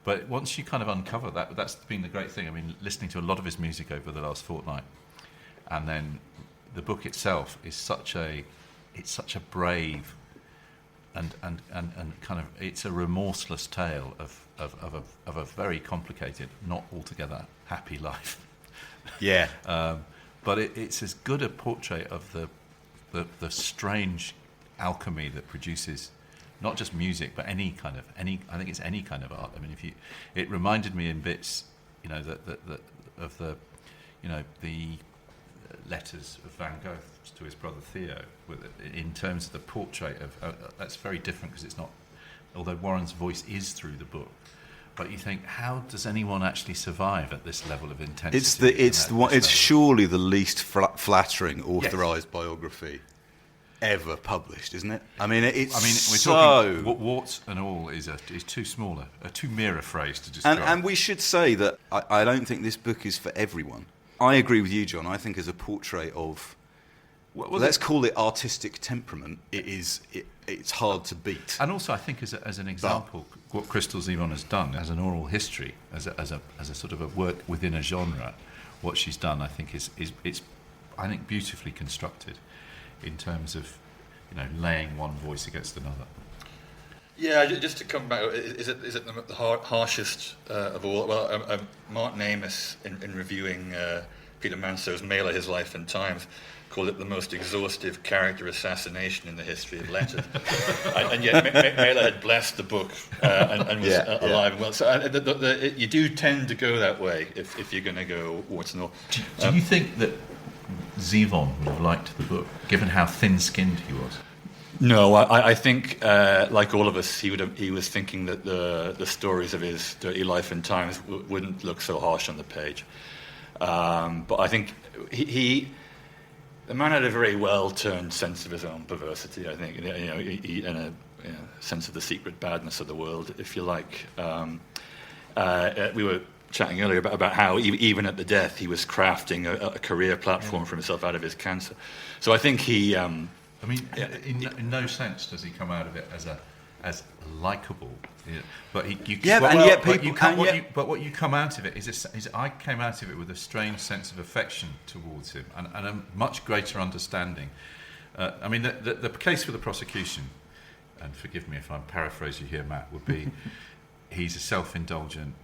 But once you kind of uncover that, that's been the great thing. I mean, listening to a lot of his music over the last fortnight, and then the book itself is such a brave and kind of, it's a remorseless tale of a very complicated, not altogether happy life. Yeah. But it's as good a portrait of the strange alchemy that produces not just music, but any kind of art. I mean, it reminded me in bits, of the letters of Van Gogh to his brother Theo, in terms of the portrait of that's very different because it's not. Although Warren's voice is through the book, but you think, how does anyone actually survive at this level of intensity? It's surely the least flattering authorised biography ever published, isn't it? I mean, we're talking warts and all is too small, too mere a phrase to describe. And we should say that I don't think this book is for everyone. I agree with you, John. I think as a portrait of, let's call it artistic temperament, it's hard to beat. And also, I think as an example, what Crystal Zevon has done as an oral history, as a sort of a work within a genre, what she's done, I think is beautifully constructed in terms of laying one voice against another. Yeah, just to come back, is it the harshest of all? Well, Martin Amis, in reviewing Peter Manso's Mailer, His Life and Times, called it the most exhaustive character assassination in the history of letters. and yet Mailer had blessed the book and was alive and well. So you do tend to go that way if you're going to go warts and all. Do you think that Zevon would have liked the book, given how thin-skinned he was? No, I think, like all of us, he was thinking that the stories of his dirty life and times wouldn't look so harsh on the page. But I think the man had a very well-turned sense of his own perversity. I think, he and a sense of the secret badness of the world, if you like. We were chatting earlier about how even at the death he was crafting a career platform for himself out of his cancer. So I think he. In no sense does he come out of it as likable, but what you come out of it is I came out of it with a strange sense of affection towards him and a much greater understanding. The case for the prosecution, and forgive me if I'm paraphrasing you here, Matt, would be he's a self-indulgent,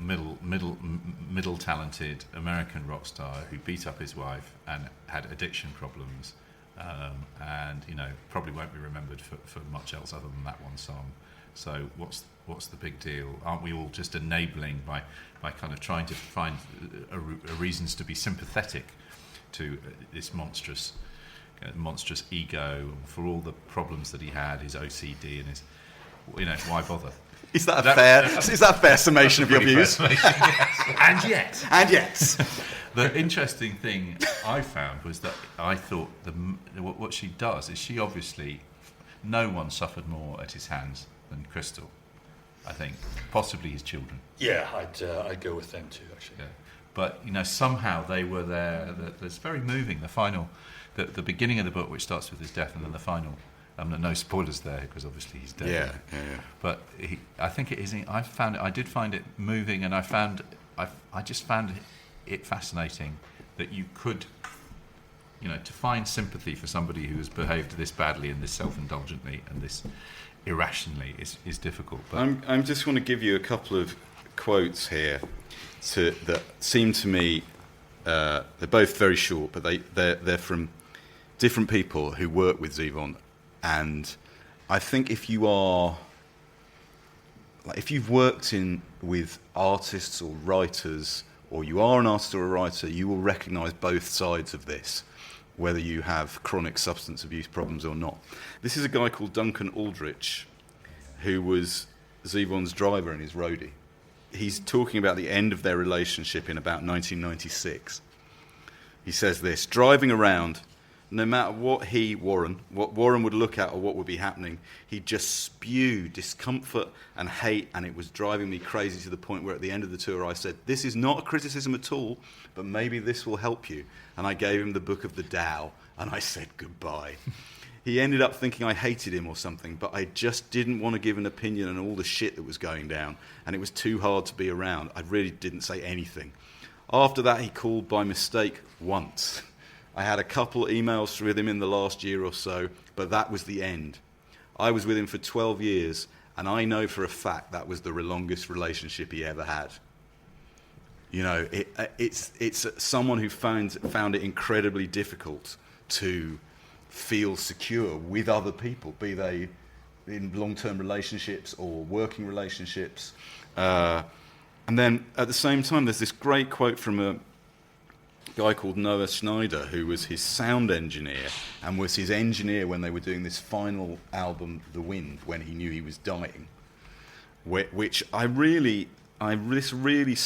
middle talented American rock star who beat up his wife and had addiction problems. And probably won't be remembered for much else other than that one song. So what's the big deal? Aren't we all just enabling by kind of trying to find a reasons to be sympathetic to this monstrous ego for all the problems that he had, his OCD and his why bother? Is that a fair summation of your views? And yet. The interesting thing I found was that I thought what she does is she obviously, no one suffered more at his hands than Crystal. I think possibly his children. Yeah, I'd go with them too, actually. Yeah. But somehow they were there. It's very moving. The beginning of the book, which starts with his death, and then the final. No spoilers there because obviously he's dead. Yeah. But I think it is. I did find it moving, and I just found it fascinating that you could to find sympathy for somebody who has behaved this badly and this self-indulgently and this irrationally is difficult. But I just want to give you a couple of quotes here that seem to me, they're both very short, but they're from different people who work with Zevon. And I think if you've worked with artists or writers, or you are an artist or a writer, you will recognise both sides of this, whether you have chronic substance abuse problems or not. This is a guy called Duncan Aldrich, who was Zevon's driver and his roadie. He's talking about the end of their relationship in about 1996. He says this: driving around, no matter what Warren would look at or what would be happening, he'd just spew discomfort and hate, and it was driving me crazy to the point where at the end of the tour I said, this is not a criticism at all, but maybe this will help you. And I gave him the book of the Tao, and I said goodbye. He ended up thinking I hated him or something, but I just didn't want to give an opinion on all the shit that was going down, and it was too hard to be around. I really didn't say anything. After that, he called by mistake once. I had a couple emails with him in the last year or so, but that was the end. I was with him for 12 years, and I know for a fact that was the longest relationship he ever had. It's someone who found it incredibly difficult to feel secure with other people, be they in long-term relationships or working relationships. And then at the same time, there's this great quote from a guy called Noah Schneider, who was his sound engineer and was his engineer when they were doing this final album, The Wind, when he knew he was dying, which this really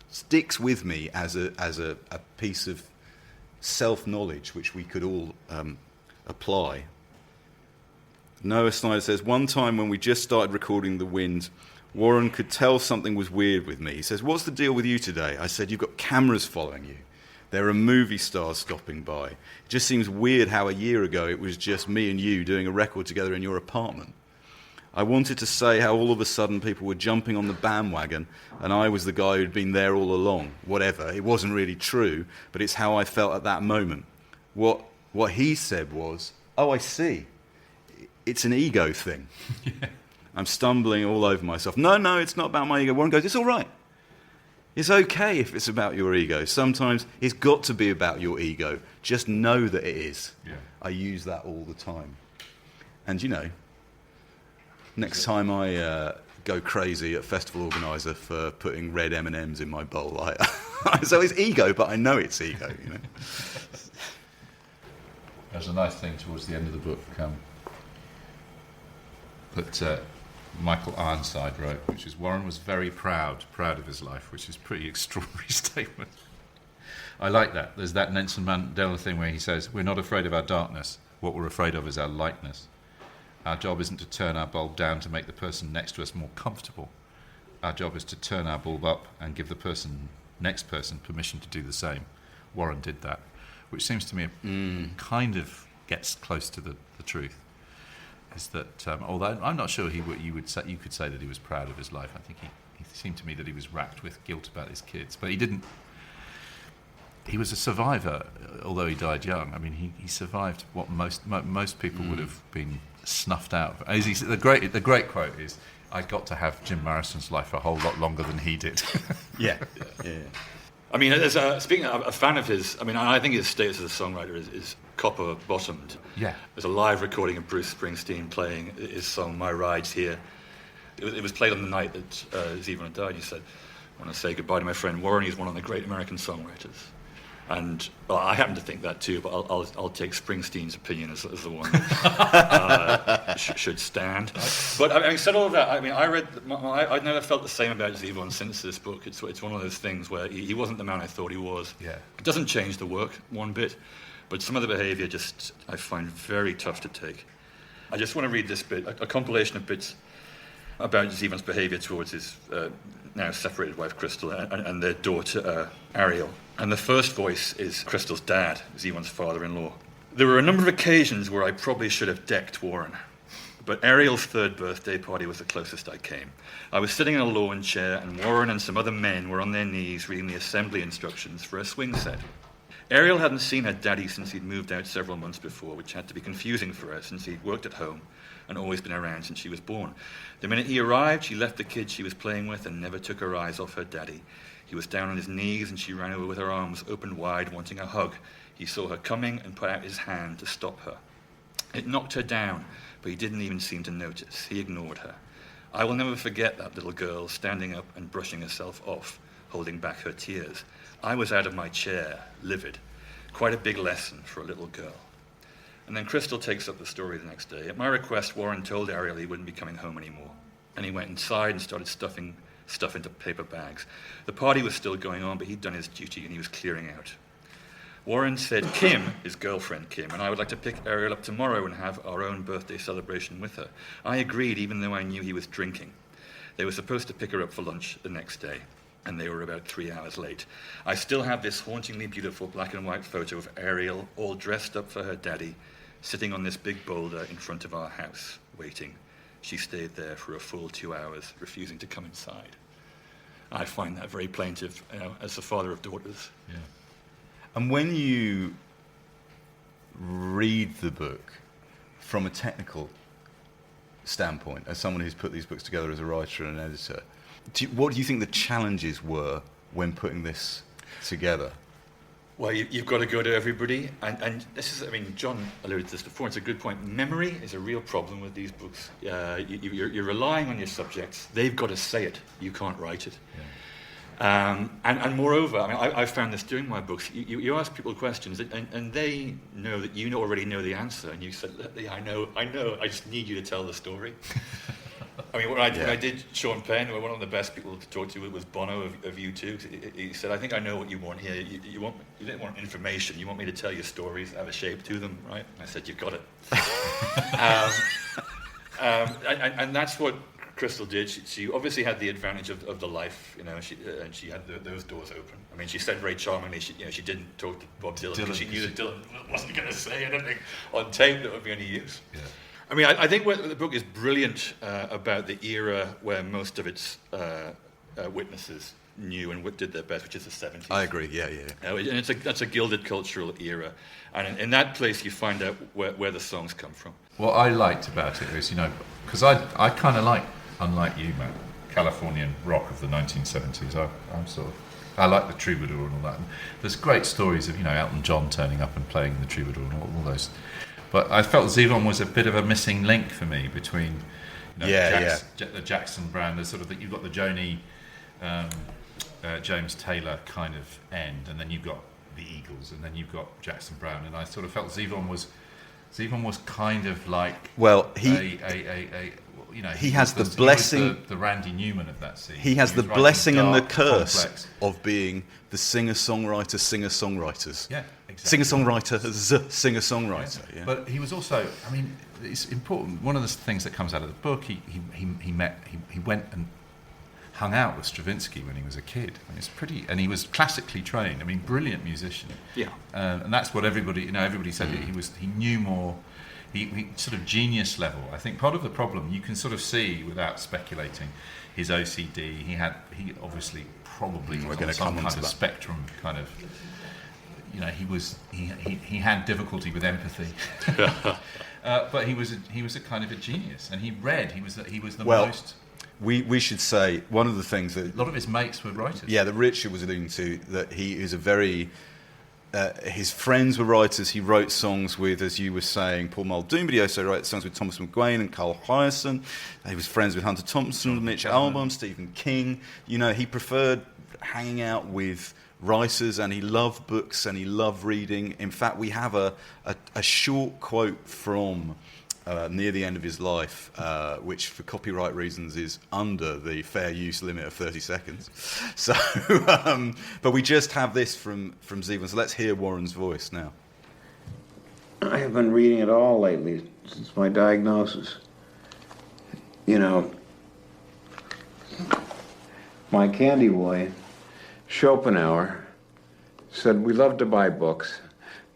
sticks with me as a piece of self-knowledge which we could all apply. Noah Schneider says, one time when we just started recording The Wind, Warren could tell something was weird with me. He says, what's the deal with you today? I said, you've got cameras following you. There are movie stars stopping by. It just seems weird how a year ago it was just me and you doing a record together in your apartment. I wanted to say how all of a sudden people were jumping on the bandwagon and I was the guy who'd been there all along. Whatever. It wasn't really true, but it's how I felt at that moment. What he said was, oh, I see. It's an ego thing. Yeah. I'm stumbling all over myself. No, it's not about my ego. Warren goes, it's all right. It's okay if it's about your ego. Sometimes it's got to be about your ego. Just know that it is. Yeah. I use that all the time. And, next time I go crazy at festival organiser for putting red M&Ms in my bowl, so it's ego, but I know it's ego, There's a nice thing towards the end of the book that Michael Ironside wrote, which is, Warren was very proud of his life, which is a pretty extraordinary statement. I like that. There's that Nelson Mandela thing where he says, we're not afraid of our darkness. What we're afraid of is our lightness. Our job isn't to turn our bulb down to make the person next to us more comfortable. Our job is to turn our bulb up and give the next person permission to do the same. Warren did that, which seems to me kind of gets close to the truth. Is that although I'm not sure you could say that he was proud of his life. I think he seemed to me that he was racked with guilt about his kids, but he didn't. He was a survivor, although he died young. I mean, he survived what most people would have been snuffed out. The great quote is, "I got to have Jim Morrison's life a whole lot longer than he did." Yeah. I mean, speaking of a fan of his, I think his status as a songwriter is copper-bottomed. Yeah. There's a live recording of Bruce Springsteen playing his song "My Ride's Here." It was played on the night that Zevon had died. He said, "I want to say goodbye to my friend Warren. He's one of the great American songwriters." And I happen to think that too, but I'll take Springsteen's opinion as the one that should stand. But having said all of that, I've never felt the same about Zevon since this book. It's one of those things where he wasn't the man I thought he was. Yeah. It doesn't change the work one bit, but some of the behaviour I find very tough to take. I just want to read this bit, a compilation of bits about Zevon's behaviour towards his now separated wife Crystal and their daughter Ariel. And the first voice is Crystal's dad, Zevon's father-in-law. "There were a number of occasions where I probably should have decked Warren, but Ariel's third birthday party was the closest I came. I was sitting in a lawn chair and Warren and some other men were on their knees reading the assembly instructions for a swing set. Ariel hadn't seen her daddy since he'd moved out several months before, which had to be confusing for her since he'd worked at home and always been around since she was born. The minute he arrived, she left the kids she was playing with and never took her eyes off her daddy. He was down on his knees and she ran over with her arms opened wide, wanting a hug. He saw her coming and put out his hand to stop her. It knocked her down, but he didn't even seem to notice. He ignored her. I will never forget that little girl standing up and brushing herself off, holding back her tears. I was out of my chair, livid. Quite a big lesson for a little girl. And then Crystal takes up the story the next day. At my request, Warren told Ariel he wouldn't be coming home anymore. And he went inside and started stuffing stuff into paper bags. The party was still going on, but he'd done his duty and he was clearing out. Warren said Kim, his girlfriend Kim, and I would like to pick Ariel up tomorrow and have our own birthday celebration with her. I agreed, even though I knew he was drinking. They were supposed to pick her up for lunch the next day, and they were about 3 hours late. I still have this hauntingly beautiful black and white photo of Ariel, all dressed up for her daddy, sitting on this big boulder in front of our house, waiting. She stayed there for a full 2 hours, refusing to come inside. I find that very plaintive, as the father of daughters. Yeah. And when you read the book from a technical standpoint, as someone who's put these books together as a writer and an editor, what do you think the challenges were when putting this together? Well, you've got to go to everybody, and this is, I mean, John alluded to this before, it's a good point. Memory is a real problem with these books. You're relying on your subjects. They've got to say it. You can't write it. Yeah. And moreover, I mean, I found this doing my books. You ask people questions, and they know that you already know the answer, and you said, yeah, I know, I just need you to tell the story. I mean, when I did Sean Penn, one of the best people to talk to was Bono of U2. He said, I think I know what you want here. You didn't want information. You want me to tell you stories, have a shape to them, right? And I said, you've got it. And that's what Crystal did. She obviously had the advantage of the life, and she had those doors open. I mean, she said very charmingly, she didn't talk to Bob Dylan because she knew that Dylan wasn't going to say anything on tape that would be any use. Yeah. I mean, I think the book is brilliant about the era where most of its witnesses knew and did their best, which is the 70s. I agree, yeah. And that's a gilded cultural era. And in that place, you find out where the songs come from. What I liked about it is, because I kind of like, unlike you, Matt, Californian rock of the 1970s. I like the troubadour and all that. And there's great stories of, Elton John turning up and playing the troubadour and all those. But I felt Zevon was a bit of a missing link for me between the Jackson Browne, the sort of you've got the Joni, James Taylor kind of end, and then you've got the Eagles, and then you've got Jackson Browne, and I sort of felt Zevon was kind of like he has the blessing, the Randy Newman of that scene. He has the blessing and the curse of being the singer-songwriter, singer-songwriters. Yeah, exactly. Singer-songwriter. Yeah. But he was also, I mean, it's important. One of the things that comes out of the book, he went and hung out with Stravinsky when he was a kid. I mean, and he was classically trained. I mean, brilliant musician. Yeah. And that's what everybody said. He knew more. He sort of genius level. I think part of the problem you can sort of see without speculating his OCD. He obviously probably was on some kind of spectrum kind of. He had difficulty with empathy, but he was a kind of a genius, and he was the most. We should say one of the things that a lot of his mates were writers. Yeah, that Richard was alluding to, that he is a very. His friends were writers. He wrote songs with, as you were saying, Paul Muldoon, but he also wrote songs with Thomas McGuane and Carl Hyacin. He was friends with Hunter Thompson, Mitch Albom, Stephen King. He preferred hanging out with writers, and he loved books and he loved reading. In fact, we have a short quote from near the end of his life, which for copyright reasons is under the fair use limit of 30 seconds. So, but we just have this from Zevon, so let's hear Warren's voice now. I have been reading it all lately since my diagnosis. My candy boy, Schopenhauer, said we love to buy books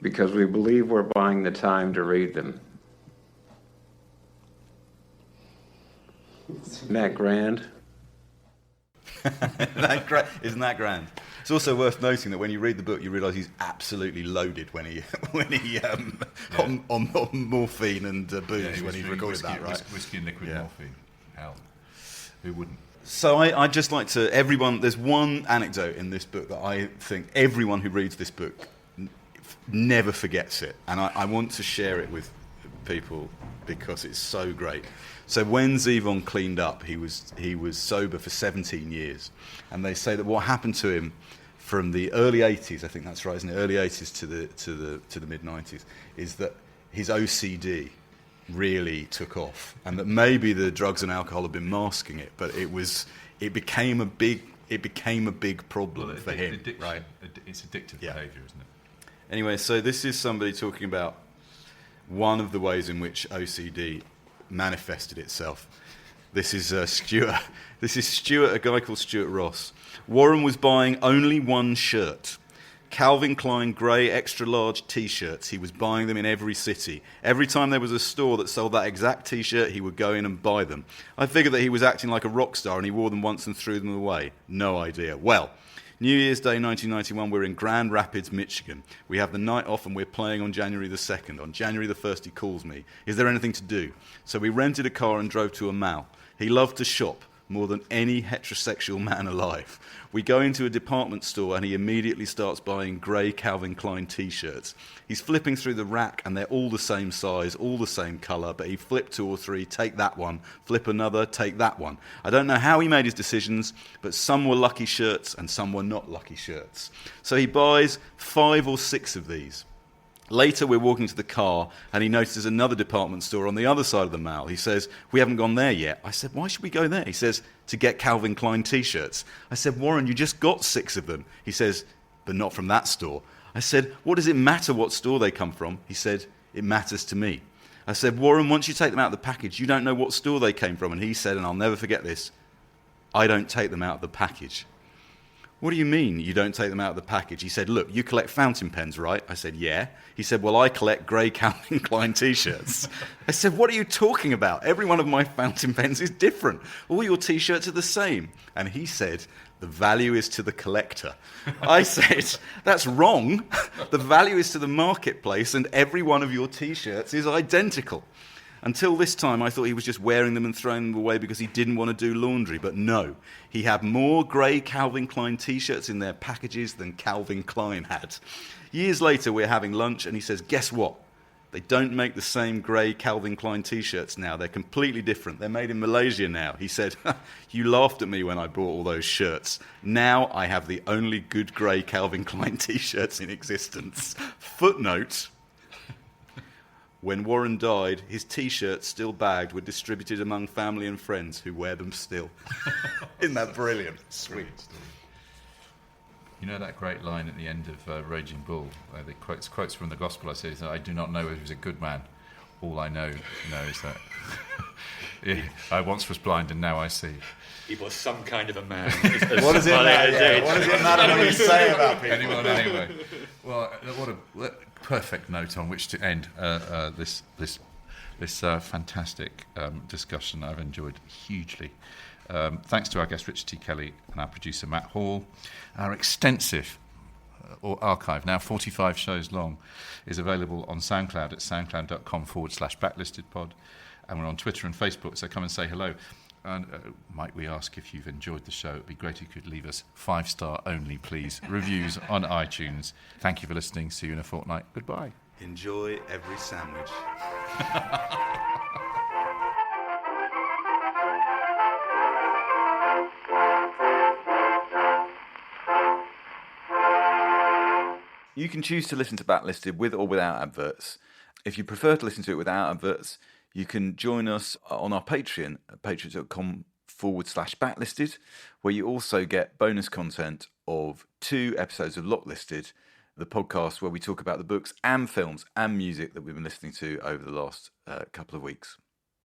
because we believe we're buying the time to read them. Isn't that grand? Isn't that grand? It's also worth noting that when you read the book, you realise he's absolutely loaded when he on morphine and booze when he recorded that, right? Whiskey and liquid morphine. Hell, who wouldn't? So I'd just like to, everyone, there's one anecdote in this book that I think everyone who reads this book never forgets it. And I want to share it with people because it's so great. So when Zevon cleaned up, he was sober for 17 years. And they say that what happened to him from the early 80s, I think that's right, isn't it? Early 80s to the mid 90s, is that his OCD really took off, and that maybe the drugs and alcohol have been masking it, but it became a big problem for him. Addiction, right? It's addictive behaviour, isn't it? Anyway, so this is somebody talking about one of the ways in which OCD manifested itself. This is Stuart. This is Stuart, a guy called Stuart Ross. Warren was buying only one shirt. Calvin Klein grey extra-large T-shirts. He was buying them in every city. Every time there was a store that sold that exact T-shirt, he would go in and buy them. I figured that he was acting like a rock star and he wore them once and threw them away. No idea. Well, New Year's Day 1991, we're in Grand Rapids, Michigan. We have the night off and we're playing on January the 2nd. On January the 1st, he calls me. Is there anything to do? So we rented a car and drove to a mall. He loved to shop more than any heterosexual man alive. We go into a department store and he immediately starts buying grey Calvin Klein T-shirts. He's flipping through the rack and they're all the same size, all the same colour, but he flipped 2 or 3, take that one, flip another, take that one. I don't know how he made his decisions, but some were lucky shirts and some were not lucky shirts. So he buys 5 or 6 of these. Later, we're walking to the car, and he notices another department store on the other side of the mall. He says, we haven't gone there yet. I said, why should we go there? He says, to get Calvin Klein T-shirts. I said, Warren, you just got 6 of them. He says, but not from that store. I said, what does it matter what store they come from? He said, it matters to me. I said, Warren, once you take them out of the package, you don't know what store they came from. And he said, and I'll never forget this, I don't take them out of the package. What do you mean you don't take them out of the package? He said, look, you collect fountain pens, right? I said, yeah. He said, well, I collect grey Calvin Klein T-shirts. I said, what are you talking about? Every one of my fountain pens is different. All your T-shirts are the same. And he said, the value is to the collector. I said, that's wrong. The value is to the marketplace, and every one of your T-shirts is identical. Until this time, I thought he was just wearing them and throwing them away because he didn't want to do laundry. But no, he had more grey Calvin Klein T-shirts in their packages than Calvin Klein had. Years later, we're having lunch, and he says, guess what? They don't make the same grey Calvin Klein T-shirts now. They're completely different. They're made in Malaysia now. He said, you laughed at me when I bought all those shirts. Now I have the only good grey Calvin Klein T-shirts in existence. Footnote. When Warren died, his T-shirts, still bagged, were distributed among family and friends who wear them still. Isn't that brilliant? Sweet. You know that great line at the end of Raging Bull, where they quotes from the Gospel. I say, I do not know whether he was a good man. All I know is that I once was blind and now I see. He was some kind of a man. What does it matter? What does it matter what you say about people? Anyone, anyway. Well, what a perfect note on which to end this fantastic discussion. I've enjoyed hugely. Thanks to our guest Richard T. Kelly and our producer Matt Hall. Our extensive archive, now 45 shows long, is available on SoundCloud at soundcloud.com/backlistedpod, and we're on Twitter and Facebook, so come and say hello. And might we ask if you've enjoyed the show? It'd be great if you could leave us 5-star only, please, reviews on iTunes. Thank you for listening. See you in a fortnight. Goodbye. Enjoy every sandwich. You can choose to listen to Backlisted with or without adverts. If you prefer to listen to it without adverts, you can join us on our Patreon at patreon.com/backlisted, where you also get bonus content of 2 episodes of Locklisted, the podcast where we talk about the books and films and music that we've been listening to over the last couple of weeks.